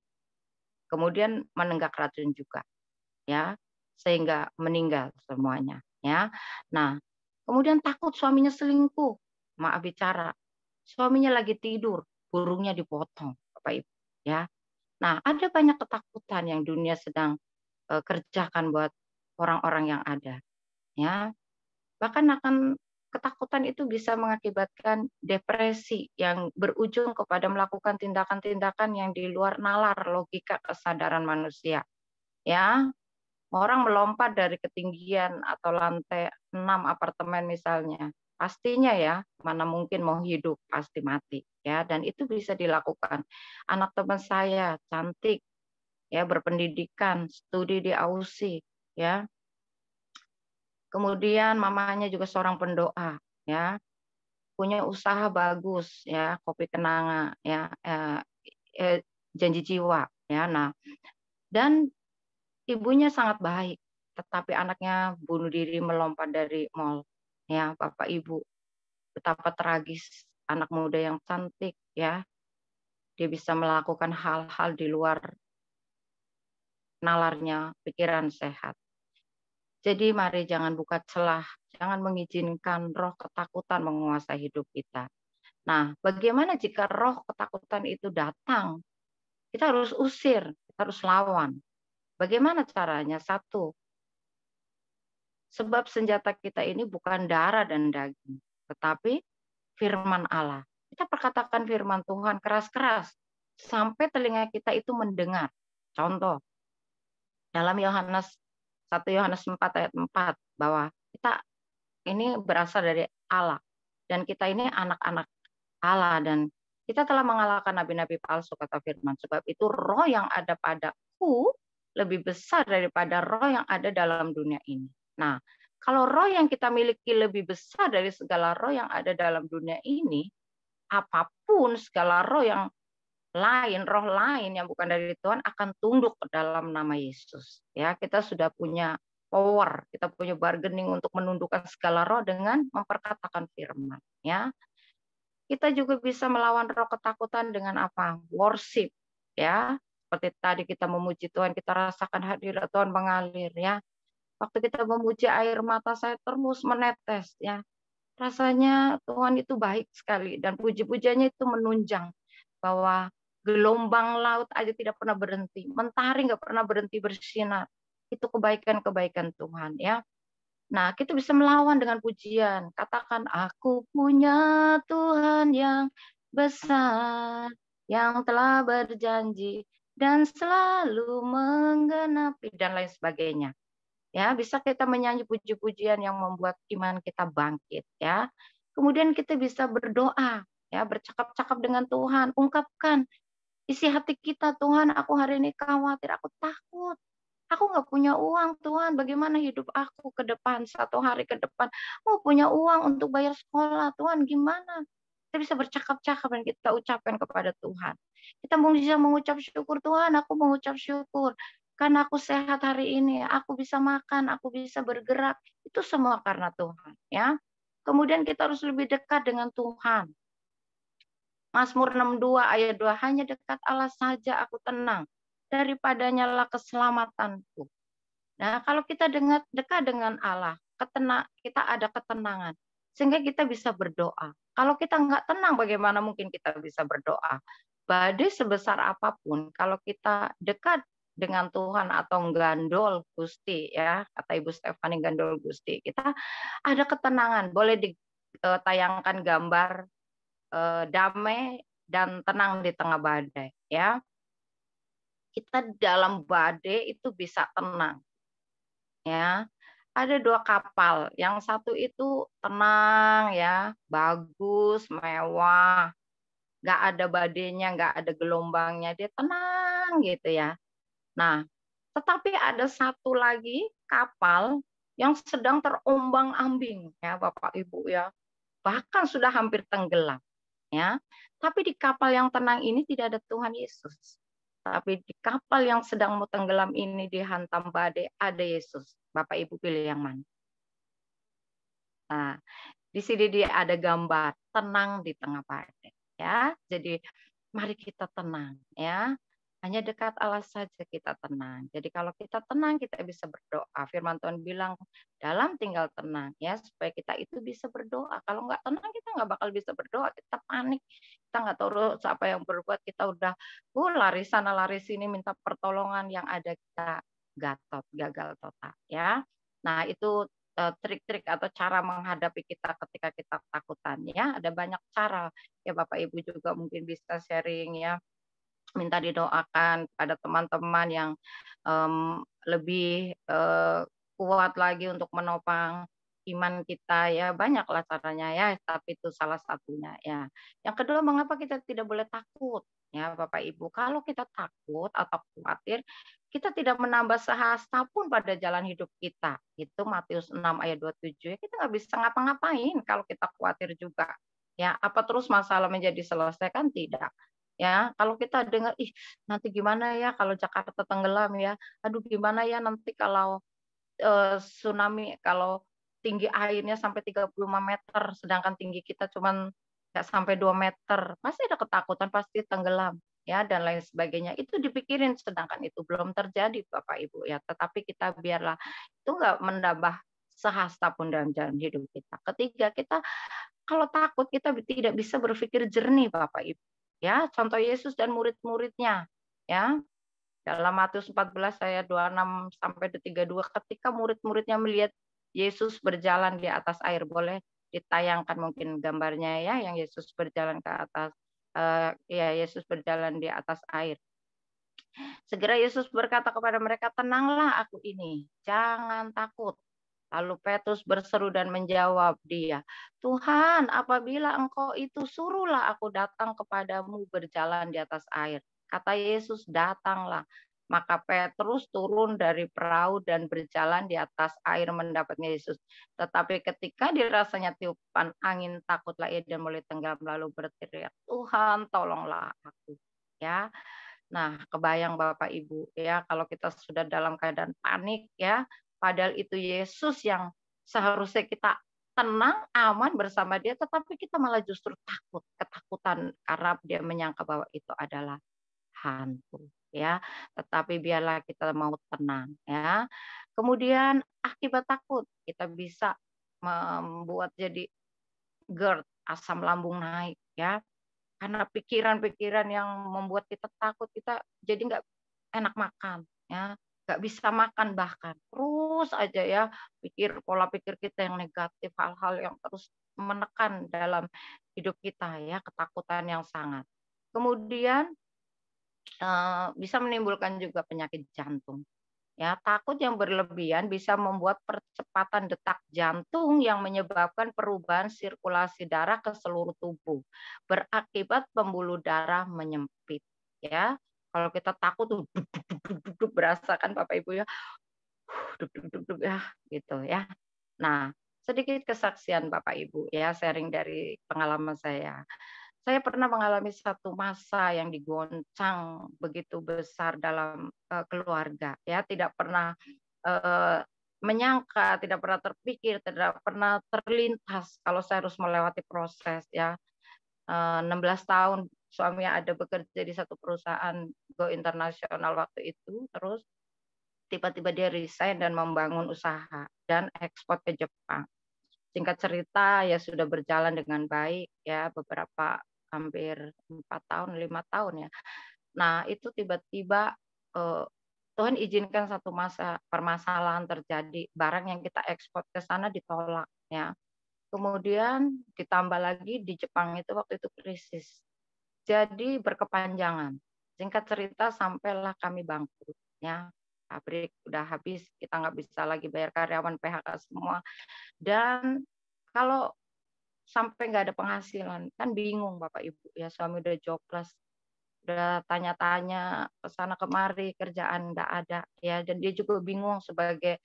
kemudian menenggak racun juga ya, sehingga meninggal semuanya ya. Nah, kemudian takut suaminya selingkuh. Maaf bicara, suaminya lagi tidur, burungnya dipotong, Bapak Ibu ya. Nah, ada banyak ketakutan yang dunia sedang kerjakan buat orang-orang yang ada ya. Bahkan akan ketakutan itu bisa mengakibatkan depresi yang berujung kepada melakukan tindakan-tindakan yang di luar nalar logika kesadaran manusia ya. Orang melompat dari ketinggian atau lantai 6 apartemen misalnya, pastinya ya, mana mungkin mau hidup, pasti mati ya. Dan itu bisa dilakukan. Anak teman saya cantik ya, berpendidikan, studi di AUSI ya. Kemudian mamanya juga seorang pendoa ya, punya usaha bagus ya, kopi kenanga ya, janji jiwa ya. Nah, dan ibunya sangat baik, tetapi anaknya bunuh diri melompat dari mall ya, Bapak Ibu. Betapa tragis anak muda yang cantik ya, dia bisa melakukan hal-hal di luar nalarnya pikiran sehat. Jadi mari jangan buka celah, jangan mengizinkan roh ketakutan menguasai hidup kita. Nah, bagaimana jika roh ketakutan itu datang? Kita harus usir, kita harus lawan. Bagaimana caranya? Satu, sebab senjata kita ini bukan darah dan daging, tetapi firman Allah. Kita perkatakan firman Tuhan keras-keras sampai telinga kita itu mendengar. Contoh, dalam Yohanes 1 Yohanes 4 ayat 4 bahwa kita ini berasal dari Allah dan kita ini anak-anak Allah dan kita telah mengalahkan nabi-nabi palsu kata firman. Sebab itu roh yang ada padaku lebih besar daripada roh yang ada dalam dunia ini. Nah, kalau roh yang kita miliki lebih besar dari segala roh yang ada dalam dunia ini, apapun segala roh yang lain, roh lain yang bukan dari Tuhan akan tunduk ke dalam nama Yesus. Ya, kita sudah punya power, kita punya bargaining untuk menundukkan segala roh dengan memperkatakan firman. Ya, kita juga bisa melawan roh ketakutan dengan apa? Worship. Ya, seperti tadi kita memuji Tuhan, kita rasakan hadirat Tuhan mengalir. Ya, waktu kita memuji air mata saya terus menetes. Ya, rasanya Tuhan itu baik sekali dan puji-pujiannya itu menunjang bahwa gelombang laut aja tidak pernah berhenti, mentari nggak pernah berhenti bersinar. Itu kebaikan-kebaikan Tuhan ya. Nah, kita bisa melawan dengan pujian. Katakan, aku punya Tuhan yang besar, yang telah berjanji dan selalu menggenapi dan lain sebagainya. Ya, bisa kita menyanyi puji-pujian yang membuat iman kita bangkit ya. Kemudian kita bisa berdoa ya, bercakap-cakap dengan Tuhan, ungkapkan isi hati kita, Tuhan, aku hari ini khawatir, aku takut. Aku nggak punya uang, Tuhan. Bagaimana hidup aku ke depan, 1 hari ke depan? Mau punya uang untuk bayar sekolah, Tuhan, gimana? Kita bisa bercakap-cakap dan kita ucapkan kepada Tuhan. Kita bisa mengucap syukur, Tuhan, aku mengucap syukur. Karena aku sehat hari ini, aku bisa makan, aku bisa bergerak. Itu semua karena Tuhan. Ya. Kemudian kita harus lebih dekat dengan Tuhan. Mazmur 62 ayat 2, hanya dekat Allah saja aku tenang, daripadanya lah keselamatanku. Nah, kalau kita dekat dengan Allah, kita ada ketenangan, sehingga kita bisa berdoa. Kalau kita nggak tenang, bagaimana mungkin kita bisa berdoa? Badai sebesar apapun, kalau kita dekat dengan Tuhan atau gandol Gusti, ya kata Ibu Stefani gandol Gusti, kita ada ketenangan. Boleh ditayangkan gambar damai dan tenang di tengah badai ya. Kita dalam badai itu bisa tenang ya. Ada 2 kapal, yang satu itu tenang ya, bagus, mewah, nggak ada badainya, nggak ada gelombangnya, dia tenang gitu ya. Nah, tetapi ada satu lagi kapal yang sedang terombang-ambing ya Bapak Ibu ya, bahkan sudah hampir tenggelam. ya. Tapi di kapal yang tenang ini tidak ada Tuhan Yesus. Tapi di kapal yang sedang mau tenggelam ini dihantam badai ada Yesus. Bapak Ibu pilih yang mana? Nah, di sini dia ada gambar tenang di tengah badai, ya. Jadi mari kita tenang, ya. Hanya dekat Allah saja kita tenang. Jadi kalau kita tenang kita bisa berdoa. Firman Tuhan bilang dalam tinggal tenang, ya, supaya kita itu bisa berdoa. Kalau nggak tenang kita nggak bakal bisa berdoa. Kita panik, kita nggak tahu apa yang berbuat. Kita udah lari sana lari sini minta pertolongan, yang ada kita gagal total, ya. Nah itu trik-trik atau cara menghadapi kita ketika kita ketakutan, ya. Ada banyak cara, ya. Bapak Ibu juga mungkin bisa sharing, ya, minta didoakan pada teman-teman yang lebih kuat lagi untuk menopang iman kita, ya. Banyaklah caranya, ya, tapi itu salah satunya, ya. Yang kedua, mengapa kita tidak boleh takut, ya Bapak Ibu? Kalau kita takut atau khawatir, kita tidak menambah sehasta pun pada jalan hidup kita. Itu Matius 6 ayat 27. Kita nggak bisa ngapa-ngapain kalau kita khawatir juga. Ya, apa terus masalah menjadi selesai? Kan tidak. Ya, kalau kita dengar, ih, nanti gimana ya kalau Jakarta tenggelam, ya. Aduh, gimana ya nanti kalau tsunami, kalau tinggi airnya sampai 35 meter, sedangkan tinggi kita cuman nggak sampai 2 meter. Pasti ada ketakutan, pasti tenggelam, ya, dan lain sebagainya. Itu dipikirin, sedangkan itu belum terjadi, Bapak Ibu, ya. Tetapi kita biarlah itu nggak menambah sehasta pun dalam jalan hidup kita. Ketiga, kita kalau takut kita tidak bisa berpikir jernih, Bapak Ibu. Ya, contoh Yesus dan murid-muridnya, ya. Dalam Matius 14 ayat 26 sampai 32, ketika murid-muridnya melihat Yesus berjalan di atas air, boleh ditayangkan mungkin gambarnya, ya, yang Yesus berjalan ke atas, ya, Yesus berjalan di atas air. Segera Yesus berkata kepada mereka, tenanglah, aku ini, jangan takut. Lalu Petrus berseru dan menjawab dia, Tuhan, apabila engkau itu, suruhlah aku datang kepadamu berjalan di atas air. Kata Yesus, datanglah. Maka Petrus turun dari perahu dan berjalan di atas air mendapatnya Yesus. Tetapi ketika dirasanya tiupan angin, takutlah ia dan mulai tenggelam, lalu berteriak, Tuhan, tolonglah aku. Ya. Nah, kebayang Bapak Ibu, ya, kalau kita sudah dalam keadaan panik, ya, padahal itu Yesus yang seharusnya kita tenang, aman bersama dia, tetapi kita malah justru takut, ketakutan karena dia menyangka bahwa itu adalah hantu, ya. Tetapi biarlah kita mau tenang, ya. Kemudian akibat takut kita bisa membuat jadi GERD, asam lambung naik, ya. Karena pikiran-pikiran yang membuat kita takut, kita jadi nggak enak makan, ya, nggak bisa makan bahkan. Terus aja, ya, pola pikir kita yang negatif, hal-hal yang terus menekan dalam hidup kita, ya, ketakutan yang sangat. Kemudian bisa menimbulkan juga penyakit jantung. Ya, takut yang berlebihan bisa membuat percepatan detak jantung yang menyebabkan perubahan sirkulasi darah ke seluruh tubuh, berakibat pembuluh darah menyempit. Ya, kalau kita takut tuh duk, berasa kan Bapak Ibu, ya, duk, ya, gitu, ya. Nah, sedikit kesaksian Bapak Ibu, ya, sharing dari pengalaman saya. Saya pernah mengalami satu masa yang digoncang begitu besar dalam keluarga, ya, tidak pernah menyangka, tidak pernah terpikir, tidak pernah terlintas kalau saya harus melewati proses, ya. 16 tahun suaminya ada bekerja di satu perusahaan go internasional waktu itu, terus tiba-tiba dia resign dan membangun usaha dan ekspor ke Jepang. Singkat cerita, ya, sudah berjalan dengan baik, ya, beberapa hampir 4 tahun, 5 tahun, ya. Nah, itu tiba-tiba Tuhan izinkan satu masa permasalahan terjadi, barang yang kita ekspor ke sana ditolak, ya. Kemudian ditambah lagi di Jepang itu waktu itu krisis. Jadi berkepanjangan. Singkat cerita sampailah kami bangkrut, ya. Pabrik udah habis, kita nggak bisa lagi bayar karyawan, PHK semua. Dan kalau sampai nggak ada penghasilan, kan bingung Bapak Ibu, ya, suami udah jobless, udah tanya-tanya ke sana kemari, kerjaan nggak ada, ya, dan dia juga bingung sebagai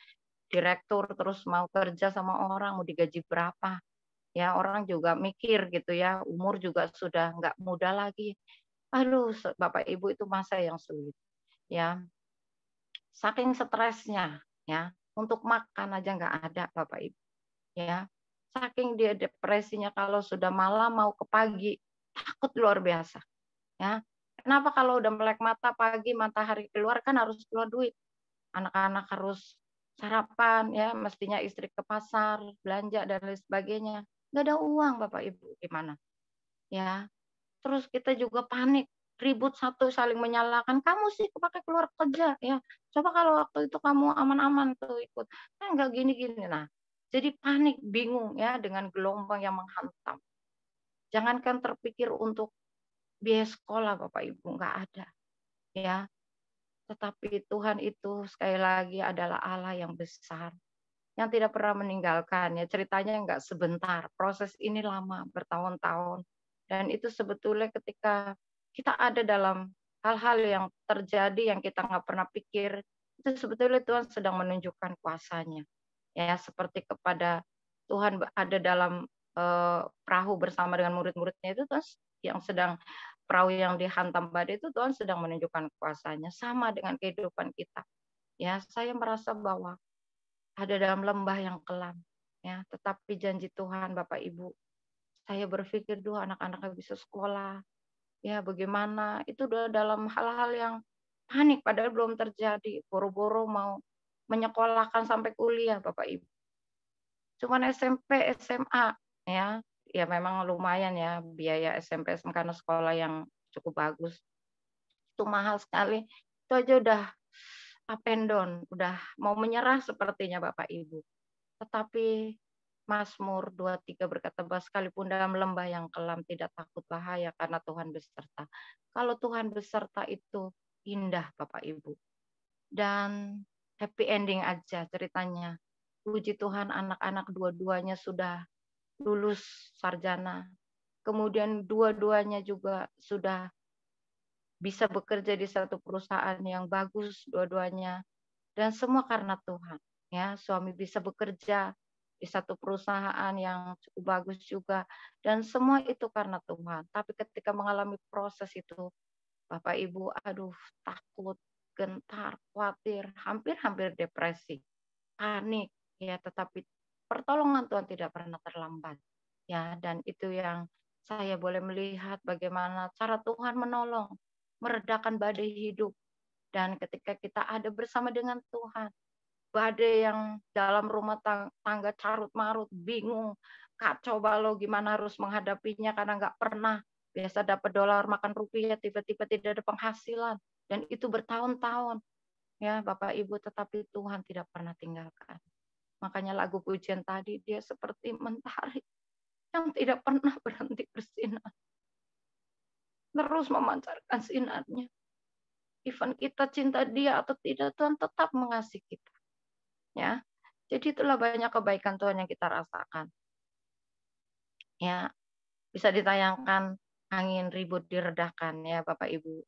direktur terus mau kerja sama orang mau digaji berapa, Ya, orang juga mikir gitu ya, umur juga sudah nggak muda lagi. Aduh, Bapak Ibu itu masa yang sulit. Ya, saking stresnya ya, untuk makan aja nggak ada Bapak Ibu. Ya, saking dia depresinya kalau sudah malam mau ke pagi, takut luar biasa. Ya, kenapa kalau udah melek mata pagi matahari keluar kan harus keluar duit. Anak-anak harus sarapan ya, mestinya istri ke pasar, belanja dan lain sebagainya. Nggak ada uang Bapak Ibu, gimana? Ya, terus kita juga panik, ribut satu saling menyalahkan, "Kamu sih pakai keluar kerja ya. Coba kalau waktu itu kamu aman-aman tuh ikut." Kan nggak gini-gini. Nah, jadi panik, bingung ya dengan gelombang yang menghantam. Jangankan terpikir untuk biaya sekolah Bapak Ibu, nggak ada ya. Tetapi Tuhan itu sekali lagi adalah Allah yang besar, yang tidak pernah meninggalkan ya. Ceritanya nggak sebentar, proses ini lama, bertahun-tahun. Dan itu sebetulnya ketika kita ada dalam hal-hal yang terjadi yang kita nggak pernah pikir, itu sebetulnya Tuhan sedang menunjukkan kuasanya. Ya, seperti kepada Tuhan ada dalam perahu bersama dengan murid-muridnya itu Tuhan yang sedang perahu yang dihantam badai itu Tuhan sedang menunjukkan kuasanya. Sama dengan kehidupan kita. Ya, saya merasa bahwa ada dalam lembah yang kelam. Ya, tetapi janji Tuhan Bapak Ibu, saya berpikir dulu anak-anaknya bisa sekolah. Ya, bagaimana? Itu udah dalam hal-hal yang panik padahal belum terjadi. Boro-boro mau menyekolahkan sampai kuliah Bapak Ibu. Cuman SMP, SMA ya. Ya memang lumayan ya biaya SMP SMA karena sekolah yang cukup bagus. Itu mahal sekali. Itu aja udah up and down, udah mau menyerah sepertinya Bapak Ibu. Tetapi Mazmur 23 berkata bahwa sekalipun dalam lembah yang kelam tidak takut bahaya karena Tuhan beserta. Kalau Tuhan beserta itu indah Bapak Ibu. Dan happy ending aja ceritanya. Puji Tuhan anak-anak dua-duanya sudah lulus sarjana. Kemudian dua-duanya juga sudah bisa bekerja di satu perusahaan yang bagus dua-duanya. Dan semua karena Tuhan. Ya, suami bisa bekerja di satu perusahaan yang cukup bagus juga. Dan semua itu karena Tuhan. Tapi ketika mengalami proses itu, Bapak Ibu, aduh takut, gentar, khawatir, hampir-hampir depresi, panik. Ya, tetapi pertolongan Tuhan tidak pernah terlambat. Ya, dan itu yang saya boleh melihat bagaimana cara Tuhan menolong, meredakan badai hidup. Dan ketika kita ada bersama dengan Tuhan, badai yang dalam rumah tangga carut marut, bingung, kacau balau gimana harus menghadapinya karena nggak pernah biasa dapat dolar makan rupiah, tiba-tiba tidak ada penghasilan dan itu bertahun-tahun ya Bapak Ibu, tetapi Tuhan tidak pernah tinggalkan. Makanya lagu pujian tadi dia seperti mentari yang tidak pernah berhenti bersinar, terus memancarkan sinarnya. Even kita cinta dia atau tidak, Tuhan tetap mengasihi kita. Ya, jadi itulah banyak kebaikan Tuhan yang kita rasakan. Ya, bisa ditayangkan angin ribut diredakan ya Bapak Ibu.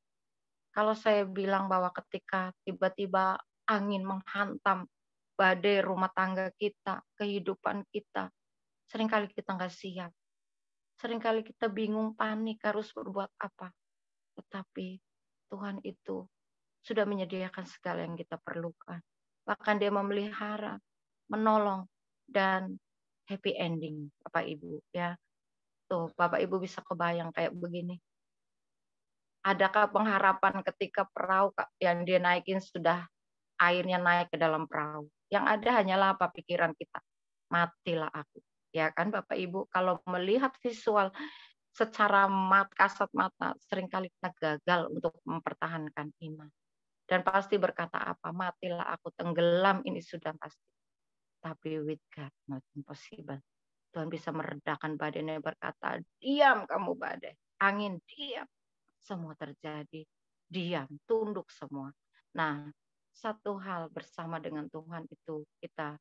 Kalau saya bilang bahwa ketika tiba-tiba angin menghantam badai rumah tangga kita, kehidupan kita, seringkali kita nggak siap. Seringkali kita bingung, panik, harus berbuat apa. Tetapi Tuhan itu sudah menyediakan segala yang kita perlukan. Bahkan dia memelihara, menolong, dan happy ending, Bapak Ibu. Ya, tuh Bapak Ibu bisa kebayang kayak begini. Adakah pengharapan ketika perahu yang dia naikin sudah airnya naik ke dalam perahu? Yang ada hanyalah apa pikiran kita? Matilah aku. Ya kan Bapak Ibu, kalau melihat visual secara kasat mata, seringkali kita gagal untuk mempertahankan iman. Dan pasti berkata apa? Matilah aku, tenggelam ini sudah pasti. Tapi with God, not impossible. Tuhan bisa meredakan badainya berkata, diam kamu badai. Angin, diam. Semua terjadi. Diam, tunduk semua. Nah, satu hal bersama dengan Tuhan itu kita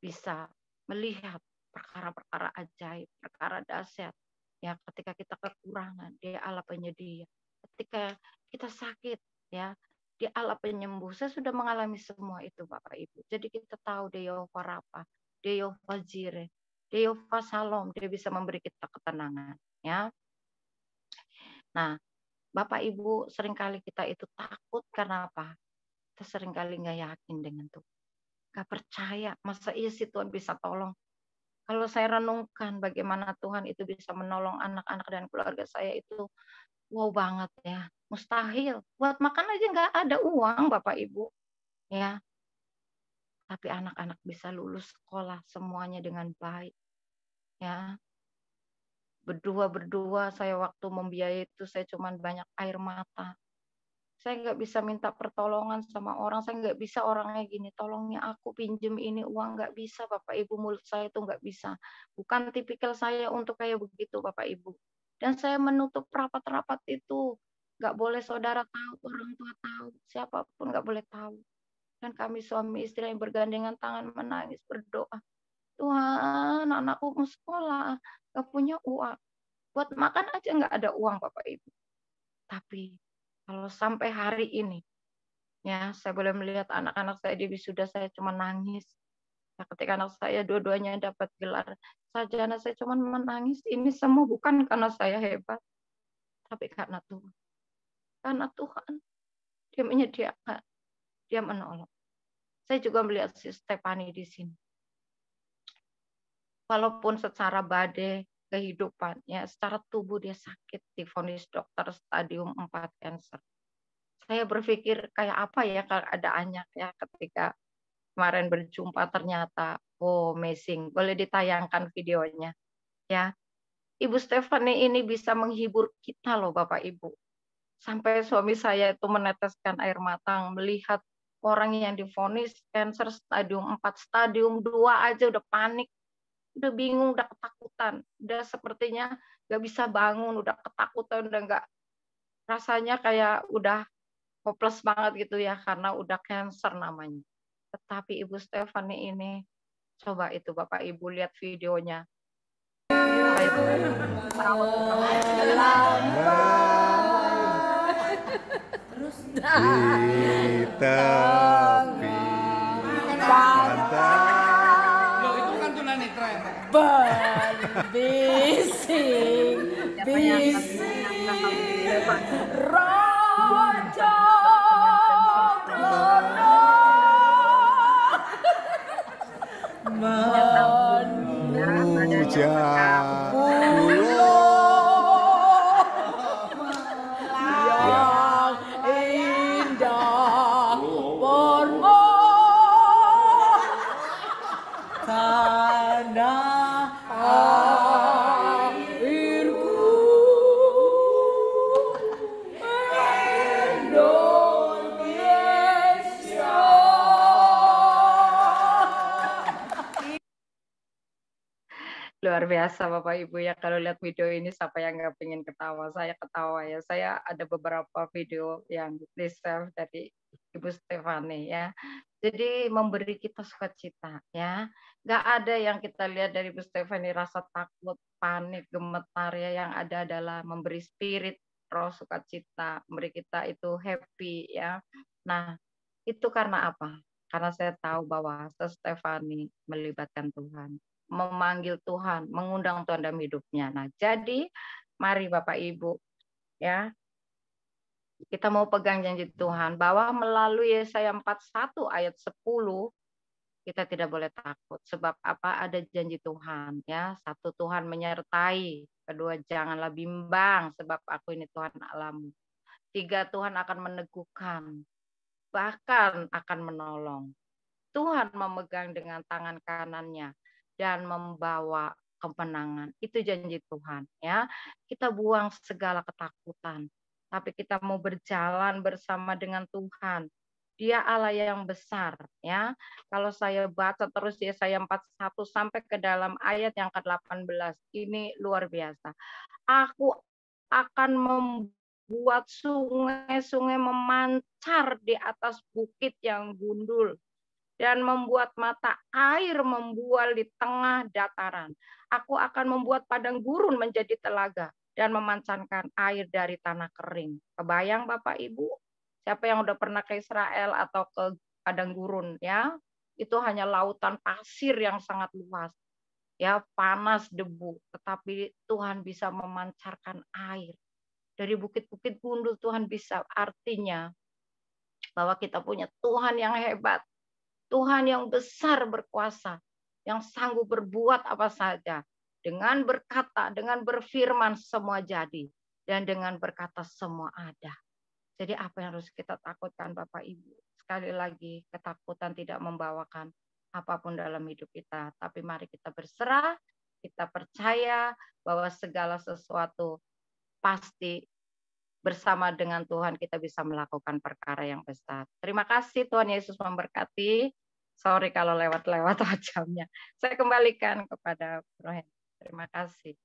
bisa melihat perkara-perkara ajaib, perkara dahsyat. Ya, ketika kita kekurangan, Dia Allah penyedia. Ketika kita sakit, ya, Dia Allah penyembuh. Saya sudah mengalami semua itu, Bapak Ibu. Jadi kita tahu Dia Yehova Rafa, Dia Yehova Jireh. Dia Yehova Shalom, dia bisa memberi kita ketenangan, ya. Nah, Bapak Ibu, seringkali kita itu takut karena apa? Kita seringkali nggak yakin dengan Tuhan. Nggak percaya, masa iya sih Tuhan bisa tolong? Kalau saya renungkan bagaimana Tuhan itu bisa menolong anak-anak dan keluarga saya itu, wow banget ya. Mustahil. Buat makan aja nggak ada uang Bapak Ibu. Ya, tapi anak-anak bisa lulus sekolah semuanya dengan baik. Ya, berdua saya waktu membiayai itu saya cuman banyak air mata. Saya nggak bisa minta pertolongan sama orang, saya nggak bisa orangnya gini, tolongnya aku pinjem ini uang, nggak bisa Bapak Ibu, mulut saya itu nggak bisa. Bukan tipikal saya untuk kayak begitu Bapak Ibu. Dan saya menutup rapat-rapat itu. Nggak boleh saudara tahu, orang tua tahu, siapapun nggak boleh tahu. Dan kami suami istri yang bergandengan tangan menangis, berdoa. Tuhan, anakku mau sekolah, nggak punya uang. Buat makan aja nggak ada uang Bapak Ibu. Tapi kalau sampai hari ini, ya saya boleh melihat anak-anak saya di wisuda saya cuma nangis. Ya, ketika anak saya dua-duanya dapat gelar sarjana, saya cuma menangis. Ini semua bukan karena saya hebat, tapi karena Tuhan. Karena Tuhan, dia menyediakan, dia menolong. Saya juga melihat si Stefani di sini. Walaupun secara badai kehidupannya, secara tubuh dia sakit, divonis dokter stadium 4 kanker. Saya berpikir kayak apa ya keadaannya ya ketika kemarin berjumpa, ternyata amazing. Boleh ditayangkan videonya ya. Ibu Stephanie ini bisa menghibur kita loh Bapak Ibu. Sampai suami saya itu meneteskan air mata melihat orang yang divonis kanker stadium 4, stadium 2 aja udah panik. Udah bingung, udah ketakutan, udah sepertinya nggak bisa bangun, udah ketakutan, udah nggak, rasanya kayak udah hopeless banget gitu ya, karena udah cancer namanya. Tetapi Ibu Stephanie ini, coba itu Bapak Ibu lihat videonya. Di tepi pantai. Berbising, bising, Raja memuja yang indah bermoh tanah airku Indonesia. Luar biasa Bapak Ibu ya, kalau lihat video ini siapa yang nggak pengen ketawa, saya ketawa ya. Saya ada beberapa video yang di-save dari Ibu Stephanie ya. Jadi memberi kita sukacita ya. Nggak ada yang kita lihat dari Ibu Stephanie rasa takut, panik, gemetar ya. Yang ada adalah memberi spirit, roh sukacita, memberi kita itu happy ya. Nah, itu karena apa? Karena saya tahu bahwa Stephanie melibatkan Tuhan, memanggil Tuhan, mengundang Tuhan dalam hidupnya. Nah, jadi mari Bapak Ibu ya, kita mau pegang janji Tuhan bahwa melalui Yesaya 41 ayat 10 kita tidak boleh takut. Sebab apa? Ada janji Tuhan ya. Satu, Tuhan menyertai. Kedua, janganlah bimbang sebab aku ini Tuhan Allahmu. Tiga, Tuhan akan meneguhkan, bahkan akan menolong. Tuhan memegang dengan tangan kanannya dan membawa kemenangan. Itu janji Tuhan ya. Kita buang segala ketakutan, tapi kita mau berjalan bersama dengan Tuhan. Dia Allah yang besar ya. Kalau saya baca terus Yesaya 41 sampai ke dalam ayat yang ke-18, ini luar biasa. Aku akan membuat sungai-sungai memancar di atas bukit yang gundul dan membuat mata air membual di tengah dataran. Aku akan membuat padang gurun menjadi telaga dan memancarkan air dari tanah kering. Kebayang Bapak Ibu? Siapa yang udah pernah ke Israel atau ke padang gurun ya? Itu hanya lautan pasir yang sangat luas. ya panas debu, tetapi Tuhan bisa memancarkan air. Dari bukit-bukit gundul Tuhan bisa, artinya bahwa kita punya Tuhan yang hebat, Tuhan yang besar berkuasa, yang sanggup berbuat apa saja. Dengan berkata, dengan berfirman semua jadi, dan dengan berkata semua ada. Jadi apa yang harus kita takutkan Bapak Ibu? Sekali lagi, ketakutan tidak membawakan apapun dalam hidup kita. Tapi mari kita berserah, kita percaya bahwa segala sesuatu pasti bersama dengan Tuhan kita bisa melakukan perkara yang besar. Terima kasih, Tuhan Yesus memberkati. Sorry kalau lewat-lewat jamnya. Saya kembalikan kepada Bro Henry. Terima kasih.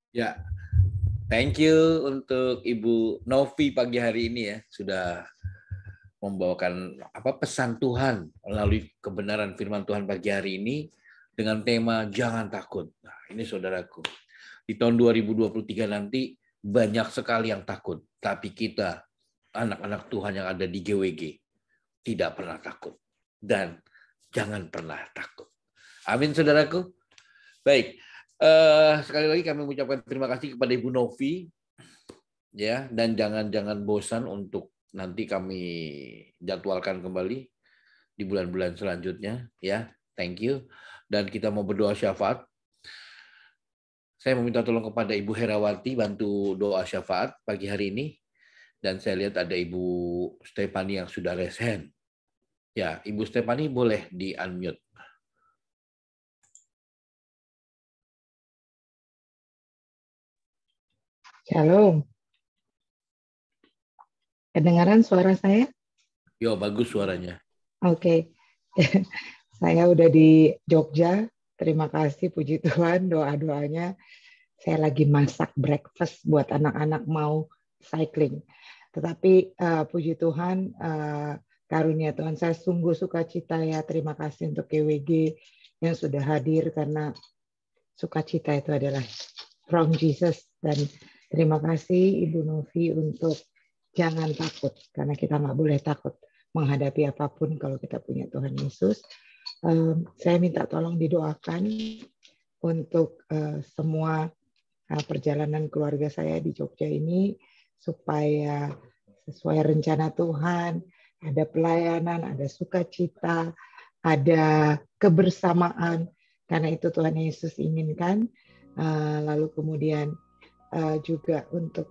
Ya, thank you untuk Ibu Novi pagi hari ini ya, sudah membawakan pesan Tuhan melalui kebenaran firman Tuhan pagi hari ini dengan tema jangan takut. Nah, ini saudaraku, di tahun 2023 nanti banyak sekali yang takut, tapi kita anak-anak Tuhan yang ada di GWG tidak pernah takut dan jangan pernah takut. Amin saudaraku. Baik, sekali lagi kami mengucapkan terima kasih kepada Ibu Novi ya, dan jangan bosan untuk nanti kami jadwalkan kembali di bulan-bulan selanjutnya ya. Thank you. Dan kita mau berdoa syafaat. Saya meminta tolong kepada Ibu Herawati bantu doa syafaat pagi hari ini. Dan saya lihat ada Ibu Stefani yang sudah raise hand. Ya, Ibu Stefani boleh di-unmute. Shalom. Kedengaran suara saya? Yo, bagus suaranya. Oke. Saya udah di Jogja. Terima kasih, puji Tuhan, doa-doanya. Saya lagi masak breakfast buat anak-anak mau cycling. Tetapi puji Tuhan, karunia Tuhan, saya sungguh sukacita ya. Terima kasih untuk GWG yang sudah hadir, karena sukacita itu adalah from Jesus. Dan terima kasih Ibu Novi untuk jangan takut, karena kita nggak boleh takut menghadapi apapun kalau kita punya Tuhan Yesus. Saya minta tolong didoakan untuk semua perjalanan keluarga saya di Jogja ini, supaya sesuai rencana Tuhan, ada pelayanan, ada sukacita, ada kebersamaan, karena itu Tuhan Yesus inginkan. Lalu kemudian juga untuk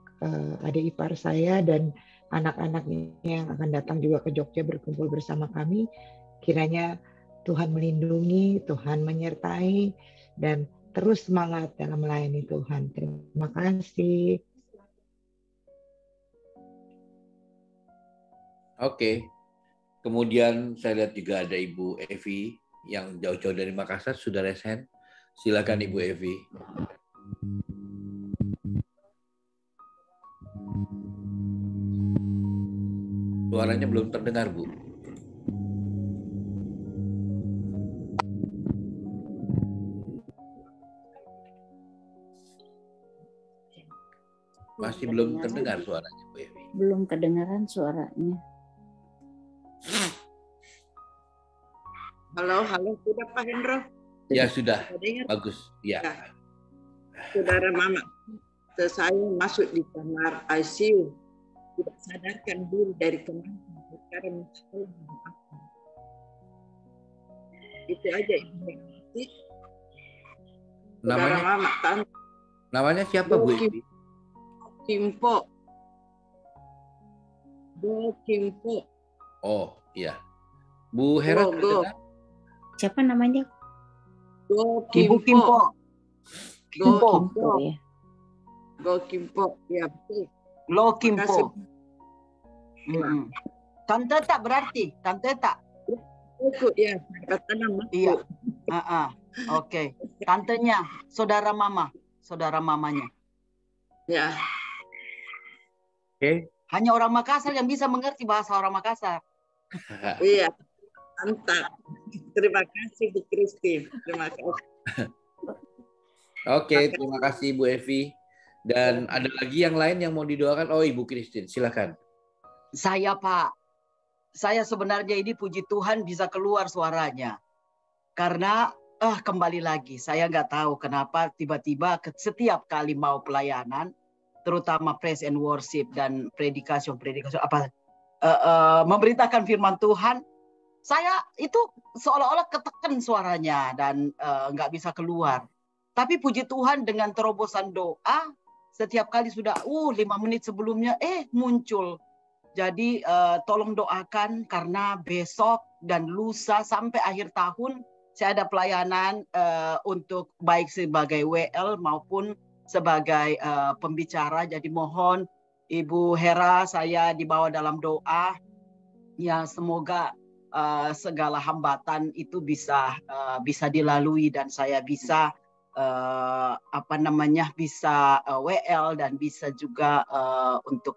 adik ipar saya dan anak-anaknya yang akan datang juga ke Jogja berkumpul bersama kami. Kiranya Tuhan melindungi, Tuhan menyertai, dan terus semangat dalam melayani Tuhan. Terima kasih. Oke. Kemudian saya lihat juga ada Ibu Evi yang jauh-jauh dari Makassar sudah raise hand. Silakan Ibu Evi. Suaranya belum terdengar, Bu. Masih belum terdengar suaranya, Bu Evi. Belum kedengaran suaranya. Halo, sudah Pak Hendro? Ya sudah, bagus. Ya. Saudara Mama, saya masuk di kamar ICU, tidak sadarkan diri dari kemarin. Sekarang itu aja Ibu. Saudara Mama, namanya siapa Bu Evi? Kimpo. Oh iya. Bu Hera terdengar? Siapa namanya? Ibu Kimpo. Kimpo ya. Kimpo, ya betul. Lo Kimpo. Tante tak berarti, tante tak. Ya, kata nama. Iya. Oke. Tantenya, saudara mamanya. Ya. Oke. Hanya orang Makassar yang bisa mengerti bahasa orang Makassar. Iya. Mantap. Terima kasih Bu Christine. Terima kasih. Oke, terima kasih Bu Evi. Dan ada lagi yang lain yang mau didoakan? Oh, Ibu Christine, silakan. Saya Pak, saya sebenarnya ini puji Tuhan bisa keluar suaranya. Karena kembali lagi, saya nggak tahu kenapa tiba-tiba setiap kali mau pelayanan, terutama praise and worship dan predikasi memberitakan firman Tuhan, saya itu seolah-olah ketekan suaranya dan nggak bisa keluar. Tapi puji Tuhan dengan terobosan doa, setiap kali sudah 5 menit sebelumnya muncul. Jadi tolong doakan karena besok dan lusa sampai akhir tahun saya ada pelayanan untuk baik sebagai WL maupun sebagai pembicara. Jadi mohon Ibu Hera saya dibawa dalam doa. Ya semoga segala hambatan itu bisa dilalui dan saya bisa bisa WL dan bisa juga untuk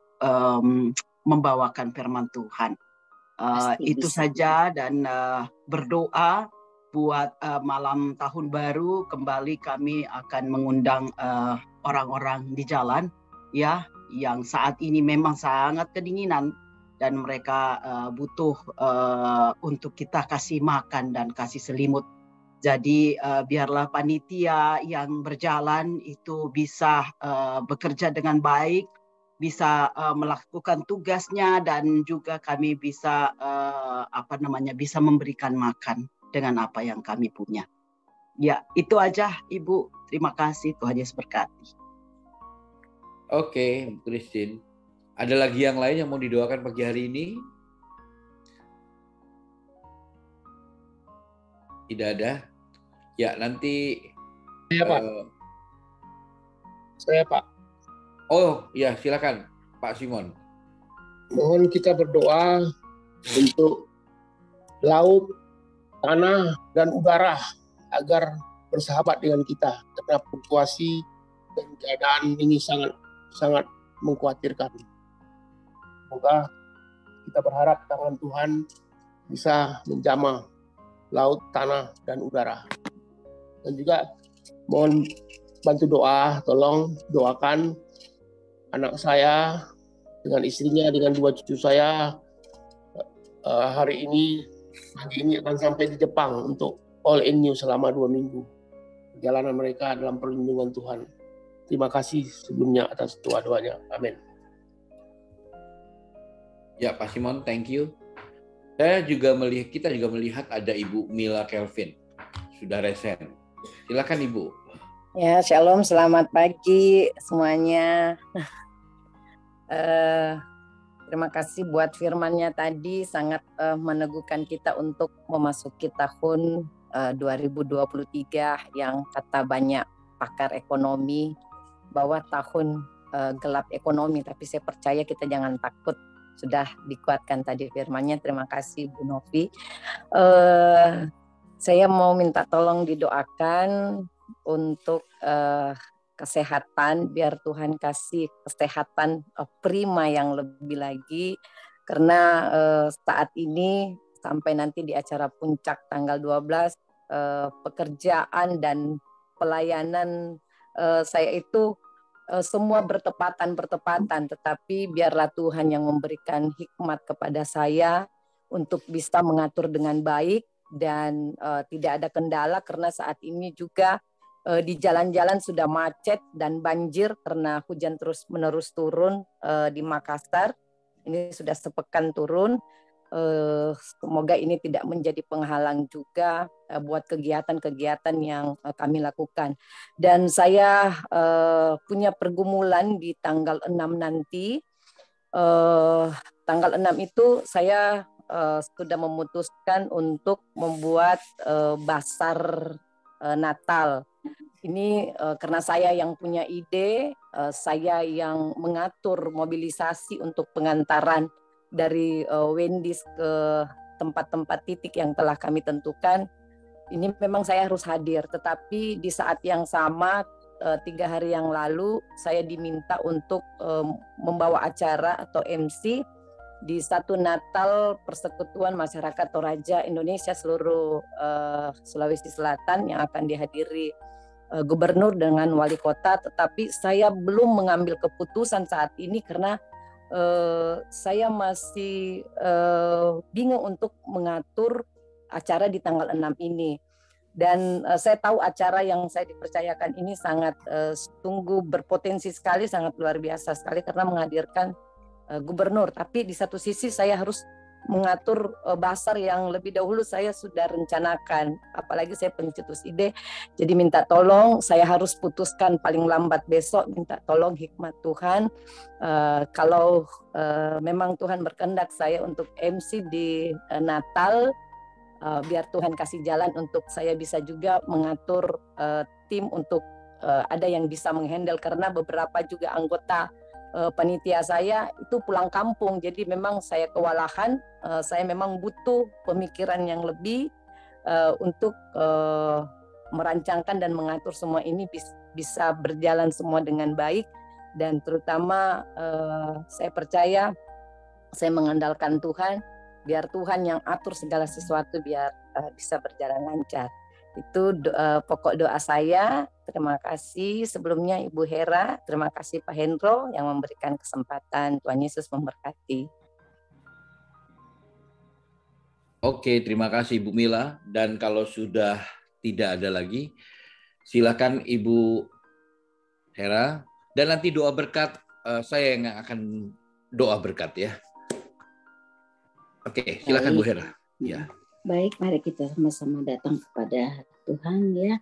membawakan firman Tuhan. Itu saja dan berdoa buat malam tahun baru kembali kami akan mengundang orang-orang di jalan ya yang saat ini memang sangat kedinginan dan mereka butuh untuk kita kasih makan dan kasih selimut. Jadi biarlah panitia yang berjalan itu bisa bekerja dengan baik, bisa melakukan tugasnya dan juga kami bisa bisa memberikan makan dengan apa yang kami punya. Ya, itu aja Ibu. Terima kasih, Tuhan Yesus berkati. Oke, Christine. Ada lagi yang lain yang mau didoakan pagi hari ini? Tidak ada? Ya, nanti Saya, Pak. Saya, Pak. Oh, ya, silakan Pak Simon. Mohon kita berdoa untuk laut, tanah, dan udara agar bersahabat dengan kita karena fluktuasi dan keadaan ini sangat mengkhawatirkan. Semoga kita berharap tangan Tuhan bisa menjamah laut, tanah, dan udara. Dan juga mohon bantu doa, tolong doakan anak saya dengan istrinya, dengan 2 cucu saya hari ini pagi ini akan sampai di Jepang untuk all in new selama 2 minggu. Perjalanan mereka dalam perlindungan Tuhan. Terima kasih sebelumnya atas doa-doanya. Amin. Ya Pak Simon, thank you. Kita juga melihat ada Ibu Mila Kelvin. Sudah resen. Silakan Ibu. Ya, shalom, selamat pagi semuanya. Terima kasih buat firman-Nya tadi, sangat meneguhkan kita untuk memasuki tahun 2023 yang kata banyak pakar ekonomi bahwa tahun gelap ekonomi, tapi saya percaya kita jangan takut, sudah dikuatkan tadi firman-Nya. Terima kasih Bu Novi. Saya mau minta tolong didoakan untuk kesehatan, biar Tuhan kasih kesehatan prima yang lebih lagi, karena saat ini sampai nanti di acara puncak tanggal 12 pekerjaan dan pelayanan saya itu semua bertepatan, tetapi biarlah Tuhan yang memberikan hikmat kepada saya untuk bisa mengatur dengan baik dan tidak ada kendala, karena saat ini juga di jalan-jalan sudah macet dan banjir karena hujan terus-menerus turun di Makassar. Ini sudah sepekan turun. Semoga ini tidak menjadi penghalang juga buat kegiatan-kegiatan yang kami lakukan. Dan saya punya pergumulan di tanggal 6 nanti. Tanggal 6 itu saya sudah memutuskan untuk membuat basar Natal. Ini karena saya yang punya ide, saya yang mengatur mobilisasi untuk pengantaran dari Wendy's ke tempat-tempat titik yang telah kami tentukan. Ini memang saya harus hadir, tetapi di saat yang sama 3 hari yang lalu saya diminta untuk membawa acara atau MC di satu Natal Persekutuan Masyarakat Toraja Indonesia seluruh Sulawesi Selatan yang akan dihadiri gubernur dengan wali kota, tetapi saya belum mengambil keputusan saat ini karena saya masih bingung untuk mengatur acara di tanggal 6 ini. Dan saya tahu acara yang saya dipercayakan ini sangat sungguh berpotensi sekali, sangat luar biasa sekali karena menghadirkan gubernur. Tapi di satu sisi saya harus mengatur basar yang lebih dahulu saya sudah rencanakan. Apalagi saya pencetus ide, jadi minta tolong, saya harus putuskan paling lambat besok, minta tolong hikmat Tuhan. Kalau memang Tuhan berkehendak saya untuk MC di Natal, biar Tuhan kasih jalan untuk saya bisa juga mengatur tim untuk ada yang bisa menghandle, karena beberapa juga anggota panitia saya itu pulang kampung, jadi memang saya kewalahan. Saya memang butuh pemikiran yang lebih untuk merancangkan dan mengatur semua ini bisa berjalan semua dengan baik. Dan terutama saya percaya, saya mengandalkan Tuhan, biar Tuhan yang atur segala sesuatu biar bisa berjalan lancar. Itu pokok doa saya. Terima kasih sebelumnya Ibu Hera, terima kasih Pak Hendro yang memberikan kesempatan. Tuhan Yesus memberkati. Oke, terima kasih Ibu Mila. Dan kalau sudah tidak ada lagi, silakan Ibu Hera. Dan nanti doa berkat, saya yang akan doa berkat ya. Oke, silakan Bu Hera. Ya. Baik, mari kita sama-sama datang kepada Tuhan ya.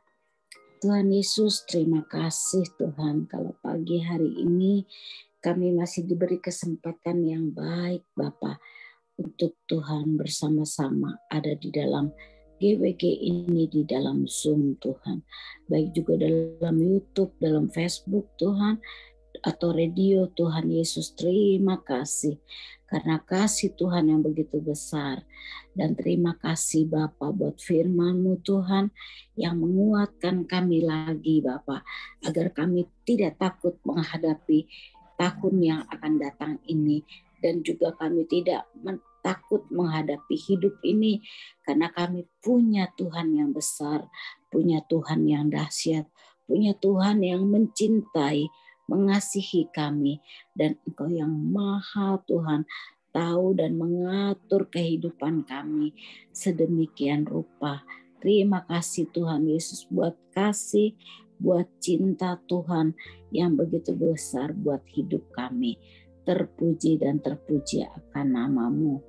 Tuhan Yesus, terima kasih Tuhan kalau pagi hari ini kami masih diberi kesempatan yang baik Bapa untuk Tuhan bersama-sama ada di dalam GWG ini, di dalam Zoom Tuhan. Baik juga dalam YouTube, dalam Facebook Tuhan, atau radio. Tuhan Yesus, terima kasih karena kasih Tuhan yang begitu besar. Dan terima kasih Bapa buat firman-Mu Tuhan yang menguatkan kami lagi Bapa, agar kami tidak takut menghadapi tahun yang akan datang ini, dan juga kami tidak takut menghadapi hidup ini karena kami punya Tuhan yang besar, punya Tuhan yang dahsyat, punya Tuhan yang mencintai, mengasihi kami, dan Engkau yang maha Tuhan tahu dan mengatur kehidupan kami sedemikian rupa. Terima kasih Tuhan Yesus buat kasih, buat cinta Tuhan yang begitu besar buat hidup kami. Terpuji dan terpuji akan nama-Mu.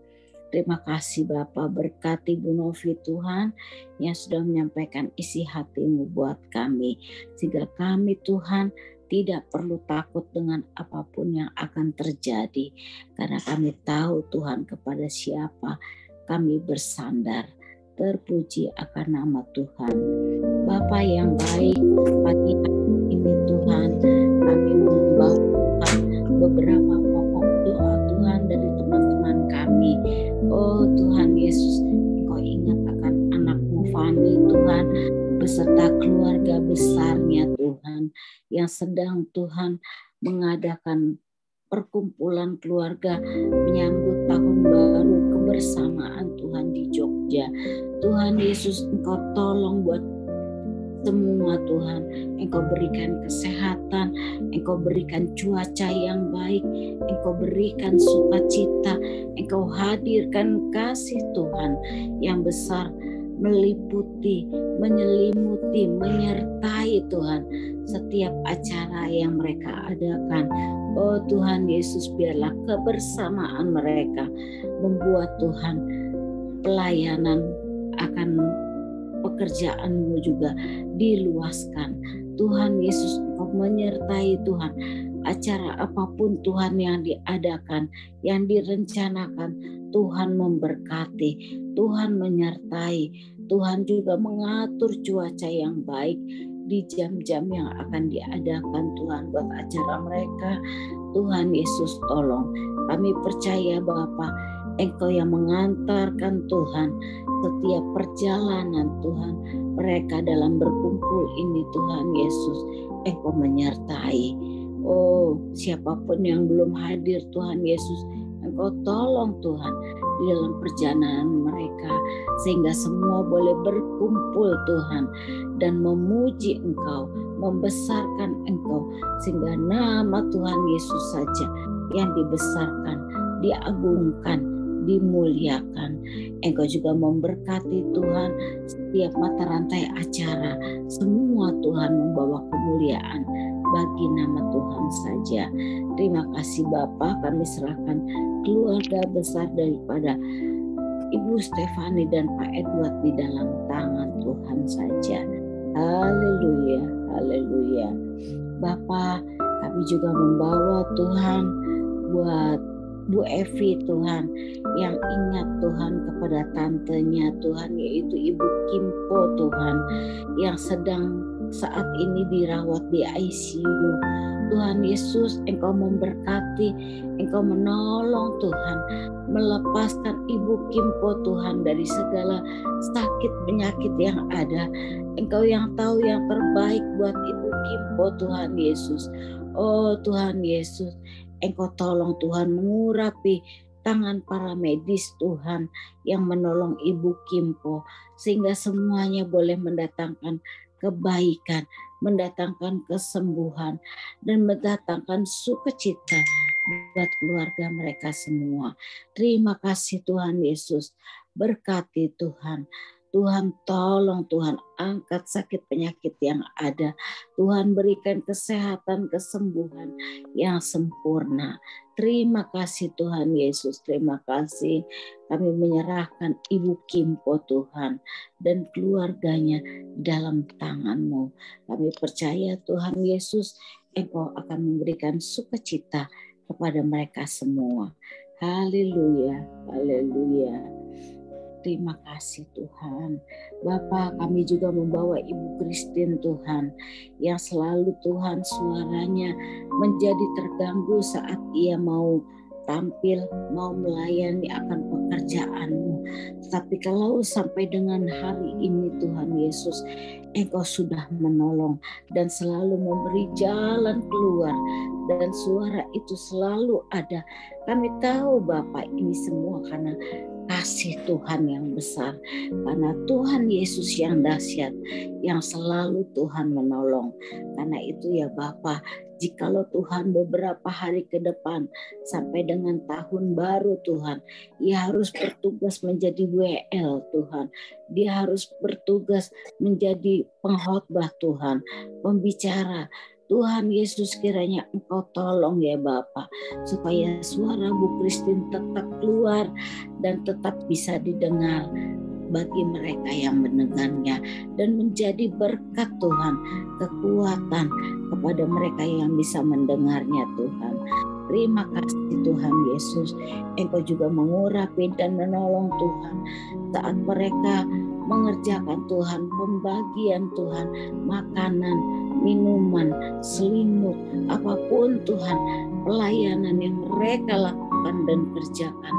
Terima kasih Bapa, berkati Bu Novi Tuhan yang sudah menyampaikan isi hati-Mu buat kami, sehingga kami Tuhan tidak perlu takut dengan apapun yang akan terjadi, karena kami tahu Tuhan kepada siapa kami bersandar. Terpuji akan nama Tuhan. Bapa yang baik, pagi hari ini Tuhan kami membawa beberapa pokok doa Tuhan dari teman-teman kami. Oh Tuhan Yesus, Engkau ingat akan anak-Mu Fani Tuhan, beserta keluarga besarnya Tuhan, yang sedang Tuhan mengadakan perkumpulan keluarga menyambut tahun baru kebersamaan Tuhan di Jogja. Tuhan Yesus, Engkau tolong buat semua Tuhan, Engkau berikan kesehatan, Engkau berikan cuaca yang baik, Engkau berikan sukacita, Engkau hadirkan kasih Tuhan yang besar, meliputi, menyelimuti, menyertai Tuhan setiap acara yang mereka adakan. Oh Tuhan Yesus, biarlah kebersamaan mereka membuat Tuhan pelayanan akan pekerjaan-Mu juga diluaskan. Tuhan Yesus, Engkau menyertai Tuhan acara apapun Tuhan yang diadakan, yang direncanakan. Tuhan memberkati, Tuhan menyertai, Tuhan juga mengatur cuaca yang baik di jam-jam yang akan diadakan Tuhan buat acara mereka. Tuhan Yesus tolong, kami percaya Bapa, Engkau yang mengantarkan Tuhan setiap perjalanan Tuhan mereka dalam berkumpul ini. Tuhan Yesus, Engkau menyertai. Oh, siapapun yang belum hadir Tuhan Yesus, Engkau tolong Tuhan di dalam perjalanan mereka, sehingga semua boleh berkumpul Tuhan dan memuji Engkau, membesarkan Engkau, sehingga nama Tuhan Yesus saja yang dibesarkan, diagungkan, dimuliakan. Engkau juga memberkati Tuhan setiap mata rantai acara. Semua Tuhan membawa kemuliaan bagi nama Tuhan saja. Terima kasih Bapa, kami serahkan keluarga besar daripada Ibu Stefani dan Pak Edward di dalam tangan Tuhan saja. Haleluya, haleluya. Bapa, kami juga membawa Tuhan buat Bu Evi Tuhan, yang ingat Tuhan kepada tantenya Tuhan, yaitu Ibu Kimpo Tuhan, yang sedang saat ini dirawat di ICU. Tuhan Yesus, Engkau memberkati, Engkau menolong Tuhan, melepaskan Ibu Kimpo Tuhan dari segala sakit penyakit yang ada. Engkau yang tahu yang terbaik buat Ibu Kimpo Tuhan Yesus. Oh Tuhan Yesus, Engkau tolong Tuhan mengurapi tangan para medis Tuhan yang menolong Ibu Kimpo, sehingga semuanya boleh mendatangkan kebaikan, mendatangkan kesembuhan, dan mendatangkan sukacita buat keluarga mereka semua. Terima kasih Tuhan Yesus, berkati Tuhan. Tuhan tolong, Tuhan angkat sakit penyakit yang ada. Tuhan berikan kesehatan, kesembuhan yang sempurna. Terima kasih Tuhan Yesus, terima kasih. Kami menyerahkan Ibu Kimpo Tuhan dan keluarganya dalam tangan-Mu. Kami percaya Tuhan Yesus, Engkau akan memberikan sukacita kepada mereka semua. Haleluya, haleluya. Terima kasih Tuhan. Bapa, kami juga membawa Ibu Christine Tuhan, yang selalu Tuhan suaranya menjadi terganggu saat ia mau tampil, mau melayani akan pekerjaan-Mu. Tapi kalau sampai dengan hari ini Tuhan Yesus, Engkau sudah menolong dan selalu memberi jalan keluar, dan suara itu selalu ada. Kami tahu Bapak, ini semua karena kasih Tuhan yang besar, karena Tuhan Yesus yang dahsyat, yang selalu Tuhan menolong. Karena itu ya Bapa, jikalau Tuhan beberapa hari ke depan sampai dengan tahun baru Tuhan, ia harus bertugas menjadi WL Tuhan, dia harus bertugas menjadi pengkhotbah Tuhan, pembicara. Tuhan Yesus, kiranya Engkau tolong ya Bapa, supaya suara Bu Christine tetap keluar dan tetap bisa didengar bagi mereka yang mendengarnya, dan menjadi berkat Tuhan, kekuatan kepada mereka yang bisa mendengarnya Tuhan. Terima kasih Tuhan Yesus, Engkau juga mengurapi dan menolong Tuhan saat mereka mengerjakan Tuhan, pembagian Tuhan, makanan, minuman, selimut, apapun Tuhan, pelayanan yang mereka lakukan dan kerjakan.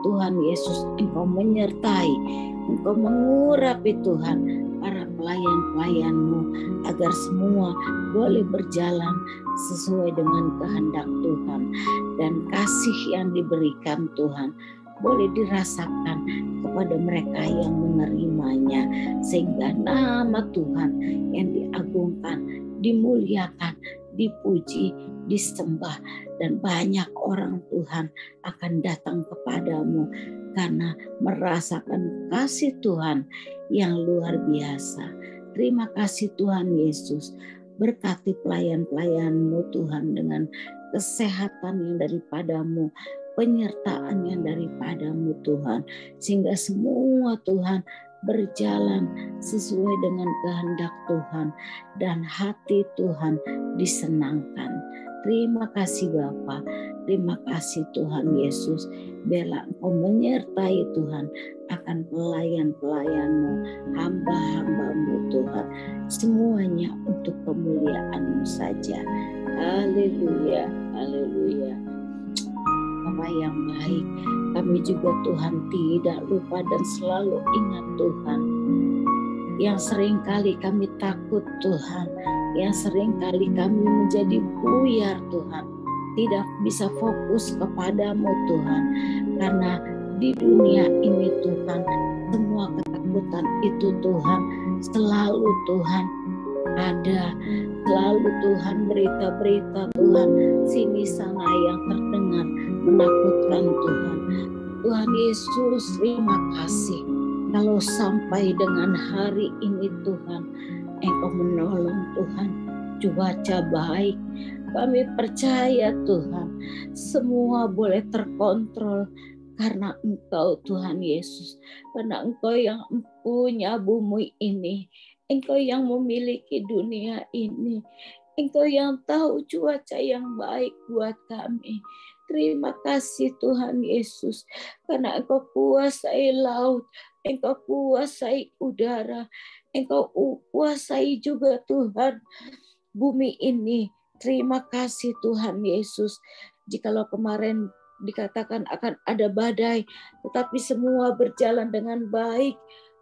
Tuhan Yesus, Engkau menyertai, Engkau mengurapi Tuhan para pelayan-pelayan-Mu, agar semua boleh berjalan sesuai dengan kehendak Tuhan, dan kasih yang diberikan Tuhan boleh dirasakan kepada mereka yang menerimanya, sehingga nama Tuhan yang diagungkan, dimuliakan, dipuji, disembah, dan banyak orang Tuhan akan datang kepadamu karena merasakan kasih Tuhan yang luar biasa. Terima kasih Tuhan Yesus, berkati pelayan-pelayan-Mu Tuhan dengan kesehatan yang daripadamu, penyertaan yang daripadamu Tuhan, sehingga semua Tuhan berjalan sesuai dengan kehendak Tuhan dan hati Tuhan disenangkan. Terima kasih Bapa, terima kasih Tuhan Yesus, biarlah Engkau menyertai Tuhan akan pelayan-pelayan-Mu, hamba-hamba-Mu Tuhan, semuanya untuk kemuliaan-Mu saja. Haleluya, haleluya. Bapa yang baik, kami juga Tuhan tidak lupa dan selalu ingat Tuhan, yang seringkali kami takut Tuhan, yang seringkali kami menjadi buyar Tuhan, tidak bisa fokus kepadamu Tuhan, karena di dunia ini Tuhan, semua ketakutan itu Tuhan, selalu Tuhan ada, selalu Tuhan berita-berita Tuhan sini sana yang terdengar menakutkan Tuhan. Tuhan Yesus, terima kasih. Kalau sampai dengan hari ini Tuhan, Engkau menolong Tuhan, cuaca baik. Kami percaya Tuhan, semua boleh terkontrol karena Engkau Tuhan Yesus. Karena Engkau yang punya bumi ini, Engkau yang memiliki dunia ini, Engkau yang tahu cuaca yang baik buat kami. Terima kasih Tuhan Yesus, karena Engkau kuasai laut, Engkau kuasai udara, Engkau kuasai juga Tuhan bumi ini. Terima kasih Tuhan Yesus. Jikalau kemarin dikatakan akan ada badai, tetapi semua berjalan dengan baik.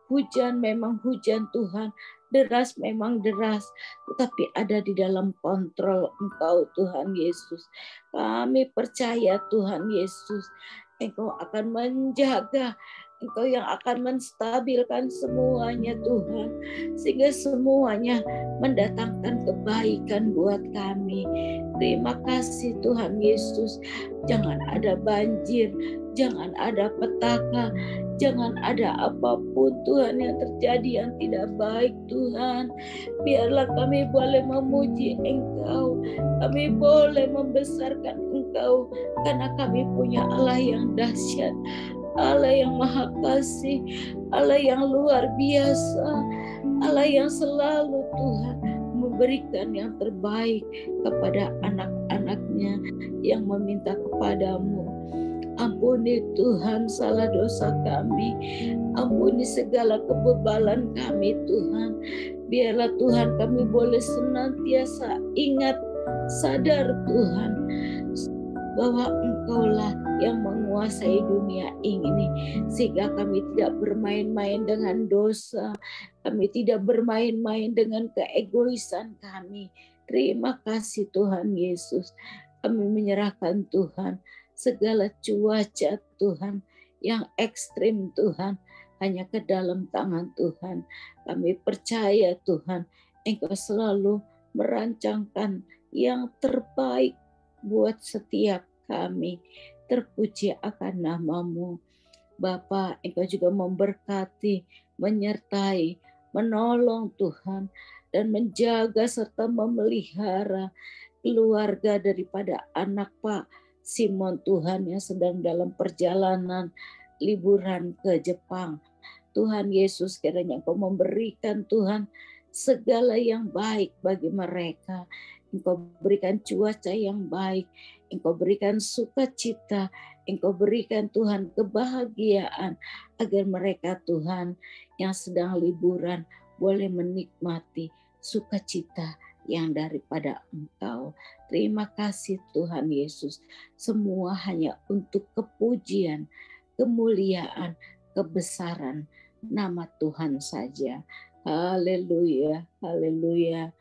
Hujan memang hujan Tuhan, deras memang deras, tetapi ada di dalam kontrol Engkau Tuhan Yesus. Kami percaya Tuhan Yesus, Engkau akan menjaga, Engkau yang akan menstabilkan semuanya Tuhan, sehingga semuanya mendatangkan kebaikan buat kami. Terima kasih Tuhan Yesus. Jangan ada banjir, jangan ada petaka, jangan ada apapun Tuhan yang terjadi yang tidak baik Tuhan. Biarlah kami boleh memuji Engkau, kami boleh membesarkan Engkau, karena kami punya Allah yang dahsyat, Allah yang maha kasih, Allah yang luar biasa, Allah yang selalu Tuhan memberikan yang terbaik kepada anak-anaknya yang meminta kepadamu. Ampuni Tuhan salah dosa kami, ampuni segala kebebalan kami Tuhan. Biarlah Tuhan kami boleh senantiasa ingat, sadar Tuhan, bahwa Engkaulah yang menguasai dunia ini, sehingga kami tidak bermain-main dengan dosa, kami tidak bermain-main dengan keegoisan kami. Terima kasih Tuhan Yesus. Kami menyerahkan Tuhan segala cuaca Tuhan yang ekstrim Tuhan hanya ke dalam tangan Tuhan. Kami percaya Tuhan, Engkau selalu merancangkan yang terbaik buat setiap kami. Terpuji akan nama-Mu. Bapa, Engkau juga memberkati, menyertai, menolong Tuhan, dan menjaga serta memelihara keluarga daripada anak Pak Simon Tuhan yang sedang dalam perjalanan liburan ke Jepang. Tuhan Yesus, kiranya Engkau memberikan Tuhan segala yang baik bagi mereka. Engkau berikan cuaca yang baik, Engkau berikan sukacita, Engkau berikan Tuhan kebahagiaan, agar mereka Tuhan yang sedang liburan boleh menikmati sukacita yang daripada Engkau. Terima kasih Tuhan Yesus. Semua hanya untuk kepujian, kemuliaan, kebesaran nama Tuhan saja. Haleluya, haleluya.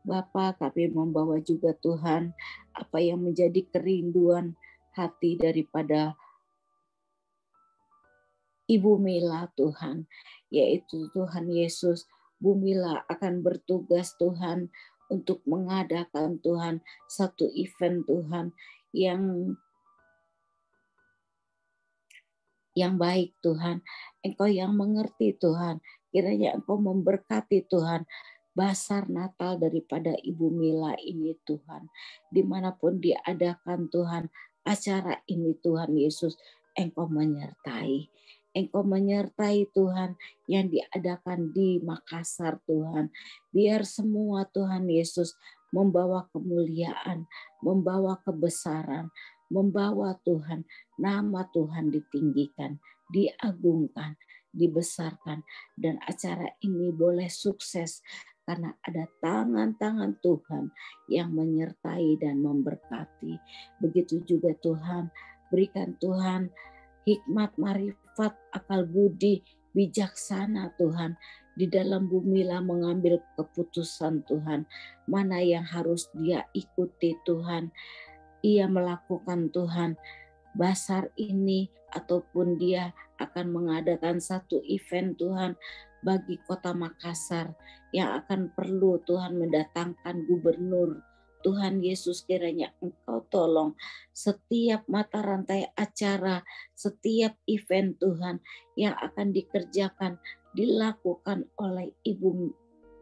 Bapa, kami membawa juga Tuhan apa yang menjadi kerinduan hati daripada Ibu Mila Tuhan, yaitu Tuhan Yesus, Bu Mila akan bertugas Tuhan untuk mengadakan Tuhan satu event Tuhan yang baik Tuhan. Engkau yang mengerti Tuhan, kiranya Engkau memberkati Tuhan Basar Natal daripada Ibu Mila ini Tuhan. Dimanapun diadakan Tuhan acara ini Tuhan Yesus, Engkau menyertai. Engkau menyertai Tuhan yang diadakan di Makassar Tuhan. Biar semua Tuhan Yesus membawa kemuliaan, membawa kebesaran, membawa Tuhan, nama Tuhan ditinggikan, diagungkan, dibesarkan. Dan acara ini boleh sukses karena ada tangan-tangan Tuhan yang menyertai dan memberkati. Begitu juga Tuhan, berikan Tuhan hikmat, marifat, akal budi, bijaksana Tuhan, di dalam Bu Mila mengambil keputusan Tuhan, mana yang harus dia ikuti Tuhan. Ia melakukan Tuhan basar ini, ataupun dia akan mengadakan satu event Tuhan bagi kota Makassar yang akan perlu Tuhan mendatangkan gubernur Tuhan Yesus, kiranya Engkau tolong setiap mata rantai acara, setiap event Tuhan yang akan dikerjakan, dilakukan oleh Ibu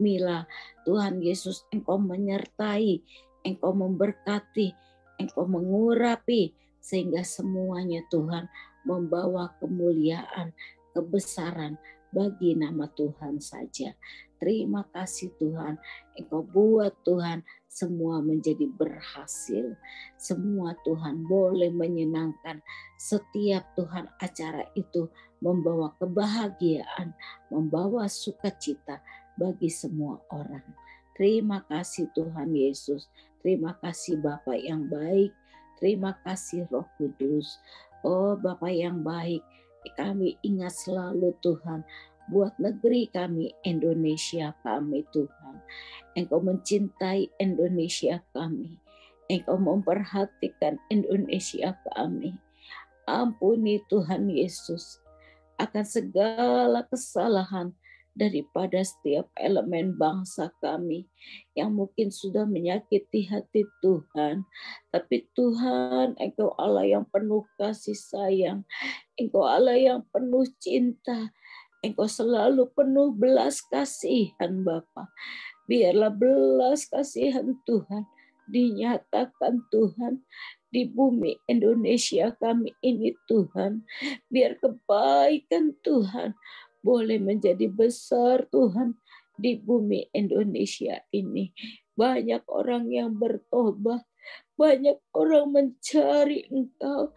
Mila. Tuhan Yesus, Engkau menyertai, Engkau memberkati, Engkau mengurapi, sehingga semuanya Tuhan membawa kemuliaan, kebesaran bagi nama Tuhan saja. Terima kasih Tuhan, Engkau buat Tuhan semua menjadi berhasil. Semua Tuhan boleh menyenangkan. Setiap Tuhan acara itu membawa kebahagiaan, membawa sukacita bagi semua orang. Terima kasih Tuhan Yesus. Terima kasih Bapa yang baik. Terima kasih Roh Kudus. Oh Bapa yang baik, kami ingat selalu Tuhan buat negeri kami, Indonesia kami Tuhan. Engkau mencintai Indonesia kami. Engkau memperhatikan Indonesia kami. Ampuni Tuhan Yesus akan segala kesalahan daripada setiap elemen bangsa kami yang mungkin sudah menyakiti hati Tuhan. Tapi Tuhan, Engkau Allah yang penuh kasih sayang. Engkau Allah yang penuh cinta. Engkau selalu penuh belas kasihan Bapa. Biarlah belas kasihan Tuhan dinyatakan Tuhan di bumi Indonesia kami ini Tuhan. Biar kebaikan Tuhan boleh menjadi besar Tuhan di bumi Indonesia ini. Banyak orang yang bertobat, banyak orang mencari Engkau,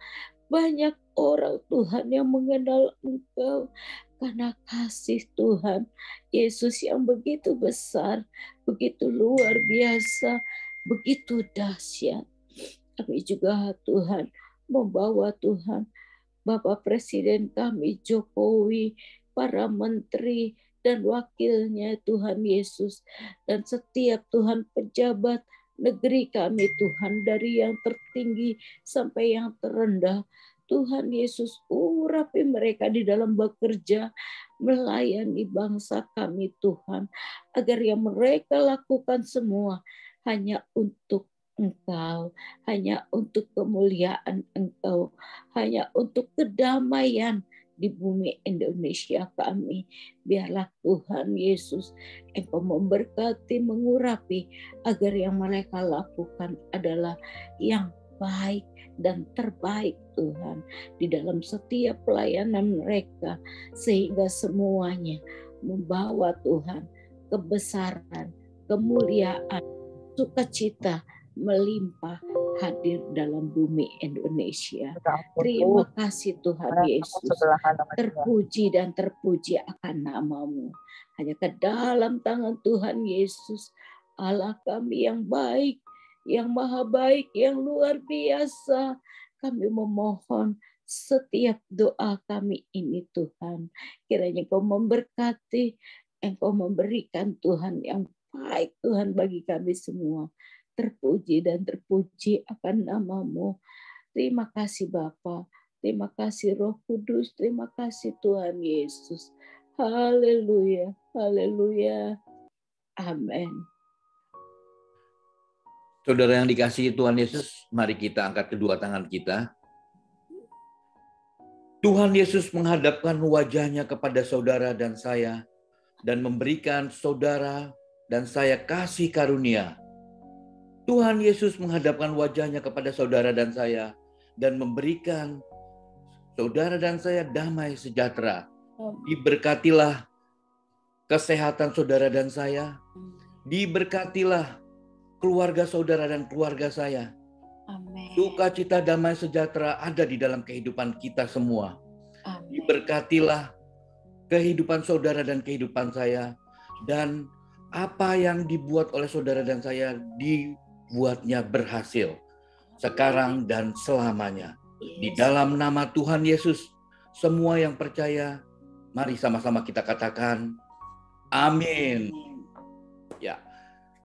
banyak orang Tuhan yang mengenal Engkau. Karena kasih Tuhan Yesus yang begitu besar, begitu luar biasa, begitu dahsyat. Kami juga Tuhan membawa Tuhan Bapak Presiden kami Jokowi, para menteri dan wakilnya Tuhan Yesus, dan setiap Tuhan pejabat negeri kami Tuhan, dari yang tertinggi sampai yang terendah. Tuhan Yesus, urapi mereka di dalam bekerja, melayani bangsa kami Tuhan, agar yang mereka lakukan semua hanya untuk Engkau, hanya untuk kemuliaan Engkau, hanya untuk kedamaian di bumi Indonesia kami. Biarlah Tuhan Yesus, Engkau memberkati, mengurapi, agar yang mereka lakukan adalah yang baik dan terbaik Tuhan di dalam setiap pelayanan mereka, sehingga semuanya membawa Tuhan kebesaran, kemuliaan, sukacita melimpah hadir dalam bumi Indonesia. Terima kasih Tuhan Yesus. Terpuji dan terpuji akan nama-Mu. Hanya ke dalam tangan Tuhan Yesus, Allah kami yang baik, yang maha baik, yang luar biasa, kami memohon setiap doa kami ini Tuhan. Kiranya Engkau memberkati, Engkau memberikan Tuhan yang baik Tuhan bagi kami semua. Terpuji dan terpuji akan nama-Mu. Terima kasih Bapa, terima kasih Roh Kudus, terima kasih Tuhan Yesus. Haleluya, haleluya, amin. Saudara yang dikasihi Tuhan Yesus, mari kita angkat kedua tangan kita. Tuhan Yesus menghadapkan wajahnya kepada saudara dan saya, dan memberikan saudara dan saya kasih karunia. Tuhan Yesus menghadapkan wajahnya kepada saudara dan saya, dan memberikan saudara dan saya damai sejahtera. Diberkatilah kesehatan saudara dan saya, diberkatilah keluarga saudara dan keluarga saya. Amin. Sukacita damai sejahtera ada di dalam kehidupan kita semua. Amin. Diberkatilah kehidupan saudara dan kehidupan saya. Dan apa yang dibuat oleh saudara dan saya dibuatnya berhasil. Sekarang dan selamanya. Di dalam nama Tuhan Yesus, semua yang percaya, mari sama-sama kita katakan, amin.